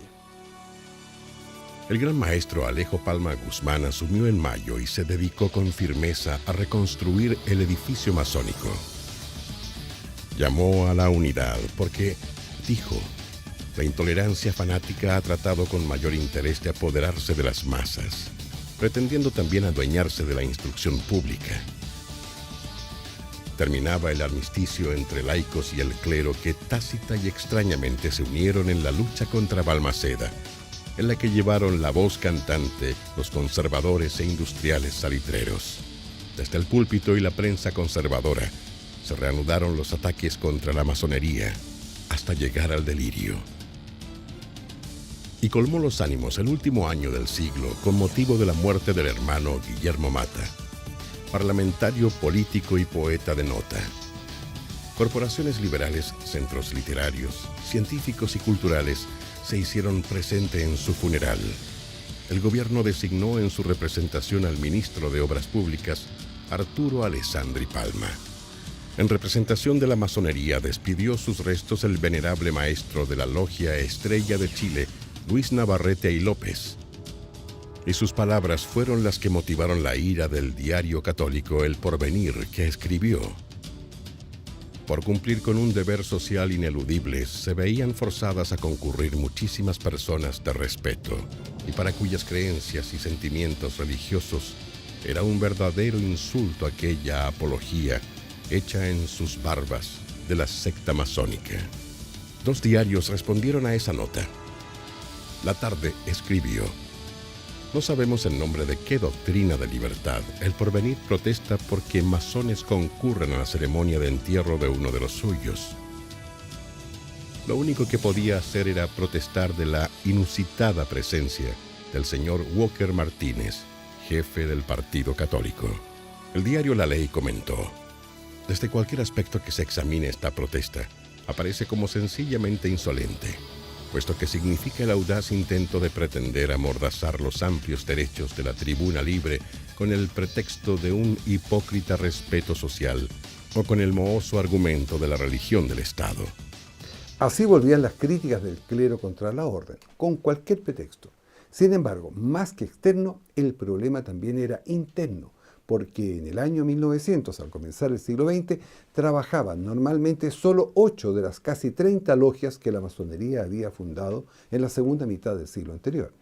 El gran maestro Alejo Palma Guzmán asumió en mayo y se dedicó con firmeza a reconstruir el edificio masónico. Llamó a la unidad porque, dijo, la intolerancia fanática ha tratado con mayor interés de apoderarse de las masas, pretendiendo también adueñarse de la instrucción pública. Terminaba el armisticio entre laicos y el clero que tácita y extrañamente se unieron en la lucha contra Balmaceda, en la que llevaron la voz cantante los conservadores e industriales salitreros. Desde el púlpito y la prensa conservadora se reanudaron los ataques contra la masonería hasta llegar al delirio. Y colmó los ánimos el último año del siglo con motivo de la muerte del hermano Guillermo Mata, parlamentario, político y poeta de nota. Corporaciones liberales, centros literarios, científicos y culturales se hicieron presente en su funeral. El gobierno designó en su representación al ministro de Obras Públicas, Arturo Alessandri Palma. En representación de la masonería despidió sus restos el venerable maestro de la Logia Estrella de Chile, Luis Navarrete y López. Y sus palabras fueron las que motivaron la ira del diario católico El Porvenir, que escribió: por cumplir con un deber social ineludible, se veían forzadas a concurrir muchísimas personas de respeto, y para cuyas creencias y sentimientos religiosos era un verdadero insulto aquella apología hecha en sus barbas de la secta masónica. 2 diarios respondieron a esa nota. La Tarde escribió: no sabemos en nombre de qué doctrina de libertad El Porvenir protesta porque masones concurren a la ceremonia de entierro de uno de los suyos. Lo único que podía hacer era protestar de la inusitada presencia del señor Walker Martínez, jefe del Partido Católico. El diario La Ley comentó: desde cualquier aspecto que se examine esta protesta, aparece como sencillamente insolente, puesto que significa el audaz intento de pretender amordazar los amplios derechos de la tribuna libre con el pretexto de un hipócrita respeto social o con el mohoso argumento de la religión del Estado. Así volvían las críticas del clero contra la orden, con cualquier pretexto. Sin embargo, más que externo, el problema también era interno, porque en el año 1900, al comenzar el siglo XX, trabajaban normalmente solo 8 de las casi 30 logias que la masonería había fundado en la segunda mitad del siglo anterior.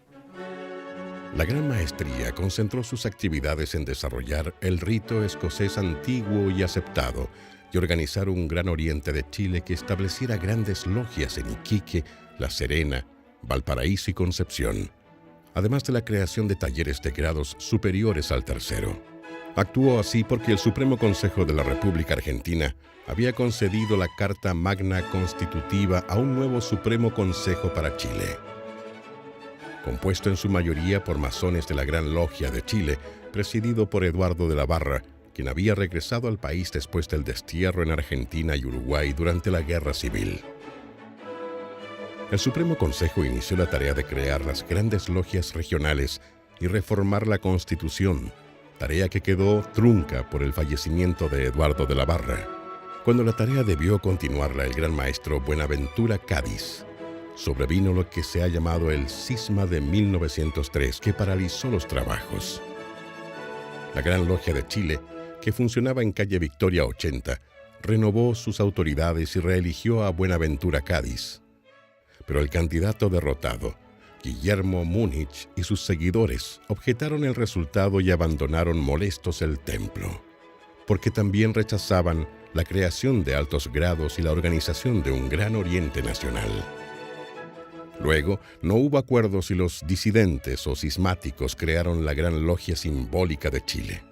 La Gran Maestría concentró sus actividades en desarrollar el rito escocés antiguo y aceptado y organizar un Gran Oriente de Chile que estableciera grandes logias en Iquique, La Serena, Valparaíso y Concepción, además de la creación de talleres de grados superiores al tercero. Actuó así porque el Supremo Consejo de la República Argentina había concedido la Carta Magna Constitutiva a un nuevo Supremo Consejo para Chile. Compuesto en su mayoría por masones de la Gran Logia de Chile, presidido por Eduardo de la Barra, quien había regresado al país después del destierro en Argentina y Uruguay durante la Guerra Civil. El Supremo Consejo inició la tarea de crear las grandes logias regionales y reformar la Constitución, tarea que quedó trunca por el fallecimiento de Eduardo de la Barra. Cuando la tarea debió continuarla el gran maestro Buenaventura Cádiz, sobrevino lo que se ha llamado el cisma de 1903, que paralizó los trabajos. La Gran Logia de Chile, que funcionaba en calle Victoria 80, renovó sus autoridades y reeligió a Buenaventura Cádiz. Pero el candidato derrotado, Guillermo Múnich, y sus seguidores objetaron el resultado y abandonaron molestos el templo, porque también rechazaban la creación de altos grados y la organización de un Gran Oriente Nacional. Luego, no hubo acuerdos y los disidentes o cismáticos crearon la Gran Logia Simbólica de Chile.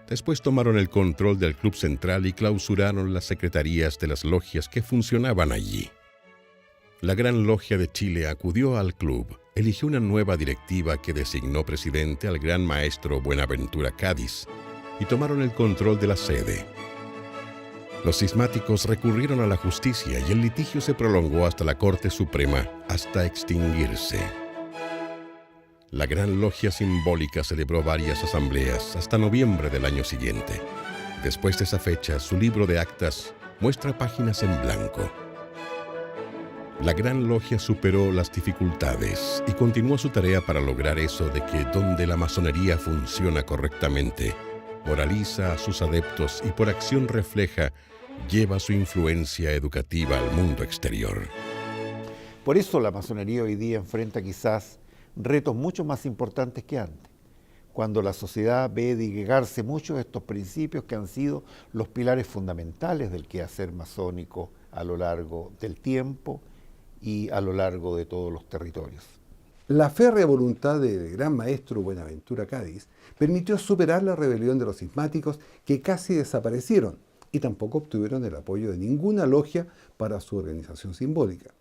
Después tomaron el control del Club Central y clausuraron las secretarías de las logias que funcionaban allí. La Gran Logia de Chile acudió al club, eligió una nueva directiva que designó presidente al gran maestro Buenaventura Cádiz y tomaron el control de la sede. Los cismáticos recurrieron a la justicia y el litigio se prolongó hasta la Corte Suprema, hasta extinguirse. La Gran Logia Simbólica celebró varias asambleas hasta noviembre del año siguiente. Después de esa fecha, su libro de actas muestra páginas en blanco. La Gran Logia superó las dificultades y continuó su tarea para lograr eso de que donde la masonería funciona correctamente, moraliza a sus adeptos y por acción refleja, lleva su influencia educativa al mundo exterior. Por eso la masonería hoy día enfrenta quizás retos mucho más importantes que antes, cuando la sociedad ve digregarse muchos de estos principios que han sido los pilares fundamentales del quehacer masónico a lo largo del tiempo y a lo largo de todos los territorios. La férrea voluntad del gran maestro Buenaventura Cádiz permitió superar la rebelión de los cismáticos que casi desaparecieron y tampoco obtuvieron el apoyo de ninguna logia para su organización simbólica.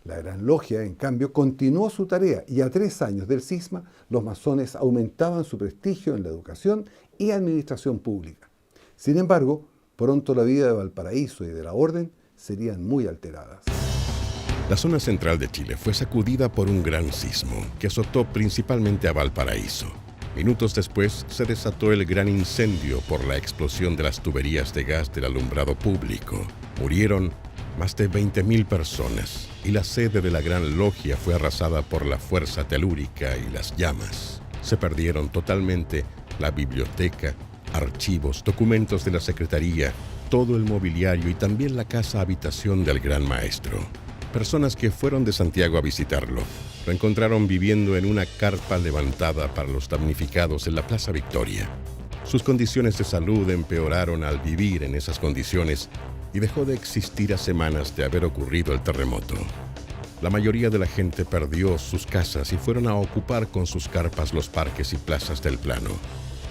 La Gran Logia, en cambio, continuó su tarea y a 3 años del cisma, los masones aumentaban su prestigio en la educación y administración pública. Sin embargo, pronto la vida de Valparaíso y de la orden serían muy alteradas. La zona central de Chile fue sacudida por un gran sismo que azotó principalmente a Valparaíso. Minutos después se desató el gran incendio por la explosión de las tuberías de gas del alumbrado público. Murieron más de 20.000 personas y la sede de la Gran Logia fue arrasada por la fuerza telúrica y las llamas. Se perdieron totalmente la biblioteca, archivos, documentos de la secretaría, todo el mobiliario y también la casa habitación del gran maestro. Personas que fueron de Santiago a visitarlo lo encontraron viviendo en una carpa levantada para los damnificados en la Plaza Victoria. Sus condiciones de salud empeoraron al vivir en esas condiciones y dejó de existir a semanas de haber ocurrido el terremoto. La mayoría de la gente perdió sus casas y fueron a ocupar con sus carpas los parques y plazas del plano.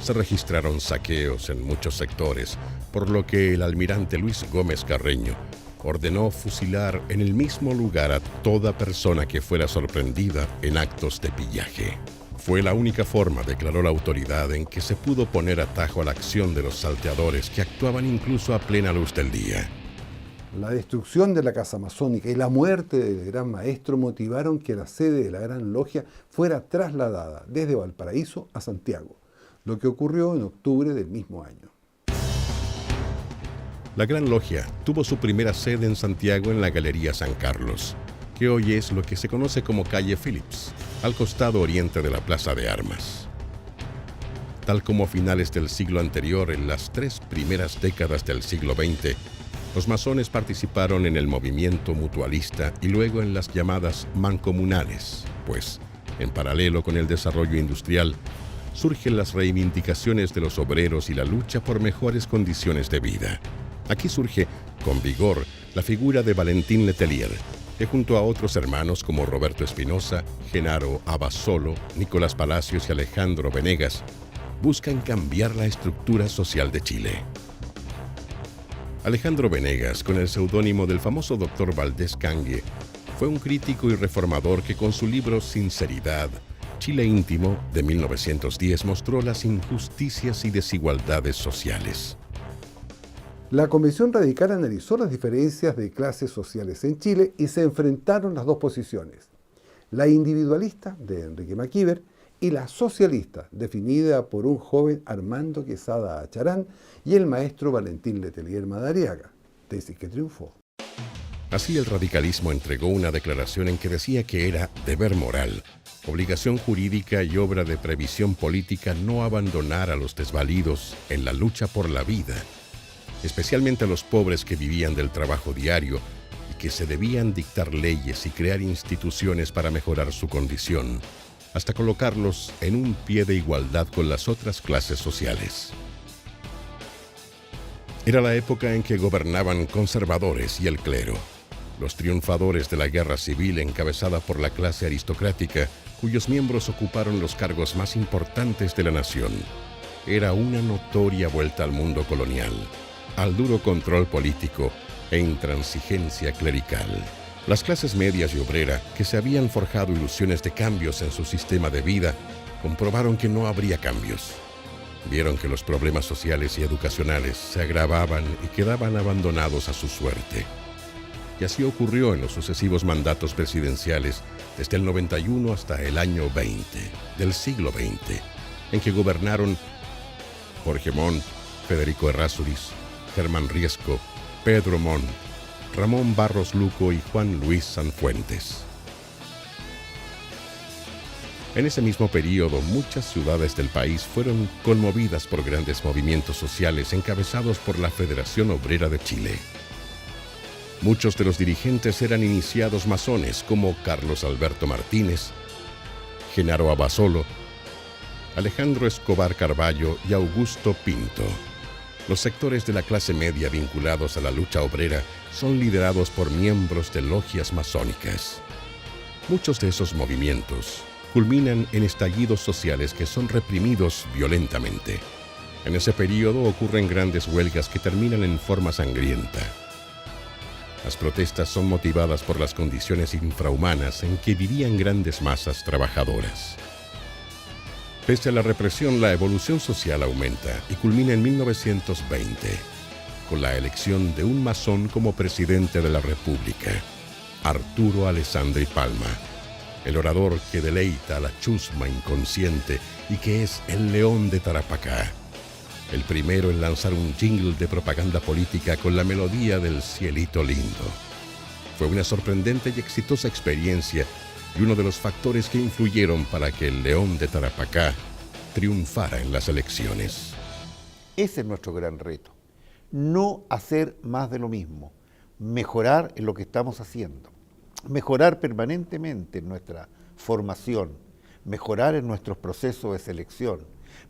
Se registraron saqueos en muchos sectores, por lo que el almirante Luis Gómez Carreño ordenó fusilar en el mismo lugar a toda persona que fuera sorprendida en actos de pillaje. Fue la única forma, declaró la autoridad, en que se pudo poner atajo a la acción de los salteadores que actuaban incluso a plena luz del día. La destrucción de la casa masónica y la muerte del gran maestro motivaron que la sede de la Gran Logia fuera trasladada desde Valparaíso a Santiago, lo que ocurrió en octubre del mismo año. La Gran Logia tuvo su primera sede en Santiago en la Galería San Carlos, que hoy es lo que se conoce como calle Phillips, al costado oriente de la Plaza de Armas. Tal como a finales del siglo anterior, en las 3 primeras décadas del siglo XX, los masones participaron en el movimiento mutualista y luego en las llamadas mancomunales, pues, en paralelo con el desarrollo industrial, surgen las reivindicaciones de los obreros y la lucha por mejores condiciones de vida. Aquí surge, con vigor, la figura de Valentín Letelier, que junto a otros hermanos como Roberto Espinosa, Genaro Abasolo, Nicolás Palacios y Alejandro Venegas, buscan cambiar la estructura social de Chile. Alejandro Venegas, con el seudónimo del famoso Dr. Valdés Cangue, fue un crítico y reformador que con su libro Sinceridad, Chile íntimo, de 1910, mostró las injusticias y desigualdades sociales. La Convención Radical analizó las diferencias de clases sociales en Chile y se enfrentaron las dos posiciones, la individualista de Enrique Maquiver y la socialista, definida por un joven Armando Quesada Acharán y el maestro Valentín Letelier Madariaga, tesis que triunfó. Así el radicalismo entregó una declaración en que decía que era deber moral, obligación jurídica y obra de previsión política no abandonar a los desvalidos en la lucha por la vida, especialmente a los pobres que vivían del trabajo diario y que se debían dictar leyes y crear instituciones para mejorar su condición, hasta colocarlos en un pie de igualdad con las otras clases sociales. Era la época en que gobernaban conservadores y el clero. Los triunfadores de la guerra civil encabezada por la clase aristocrática, cuyos miembros ocuparon los cargos más importantes de la nación, era una notoria vuelta al mundo colonial, al duro control político e intransigencia clerical. Las clases medias y obrera, que se habían forjado ilusiones de cambios en su sistema de vida, comprobaron que no habría cambios. Vieron que los problemas sociales y educacionales se agravaban y quedaban abandonados a su suerte. Y así ocurrió en los sucesivos mandatos presidenciales desde el 91 hasta el año 20 del siglo XX, en que gobernaron Jorge Montt, Federico Errázuriz, Germán Riesco, Pedro Montt, Ramón Barros Luco y Juan Luis Sanfuentes. En ese mismo período, muchas ciudades del país fueron conmovidas por grandes movimientos sociales encabezados por la Federación Obrera de Chile. Muchos de los dirigentes eran iniciados masones como Carlos Alberto Martínez, Genaro Abasolo, Alejandro Escobar Carballo y Augusto Pinto. Los sectores de la clase media vinculados a la lucha obrera son liderados por miembros de logias masónicas. Muchos de esos movimientos culminan en estallidos sociales que son reprimidos violentamente. En ese periodo ocurren grandes huelgas que terminan en forma sangrienta. Las protestas son motivadas por las condiciones infrahumanas en que vivían grandes masas trabajadoras. Pese a la represión, la evolución social aumenta y culmina en 1920, con la elección de un masón como presidente de la República, Arturo Alessandri Palma, el orador que deleita a la chusma inconsciente y que es el león de Tarapacá, el primero en lanzar un jingle de propaganda política con la melodía del Cielito Lindo. Fue una sorprendente y exitosa experiencia y uno de los factores que influyeron para que el león de Tarapacá triunfara en las elecciones. Ese es nuestro gran reto. No hacer más de lo mismo, mejorar en lo que estamos haciendo, mejorar permanentemente en nuestra formación, mejorar en nuestros procesos de selección,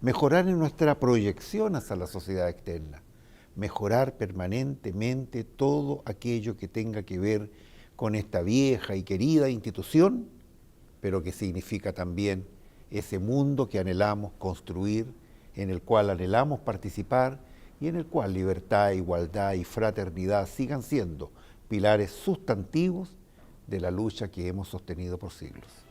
mejorar en nuestra proyección hacia la sociedad externa, mejorar permanentemente todo aquello que tenga que ver con esta vieja y querida institución, pero que significa también ese mundo que anhelamos construir, en el cual anhelamos participar y en el cual libertad, igualdad y fraternidad sigan siendo pilares sustantivos de la lucha que hemos sostenido por siglos.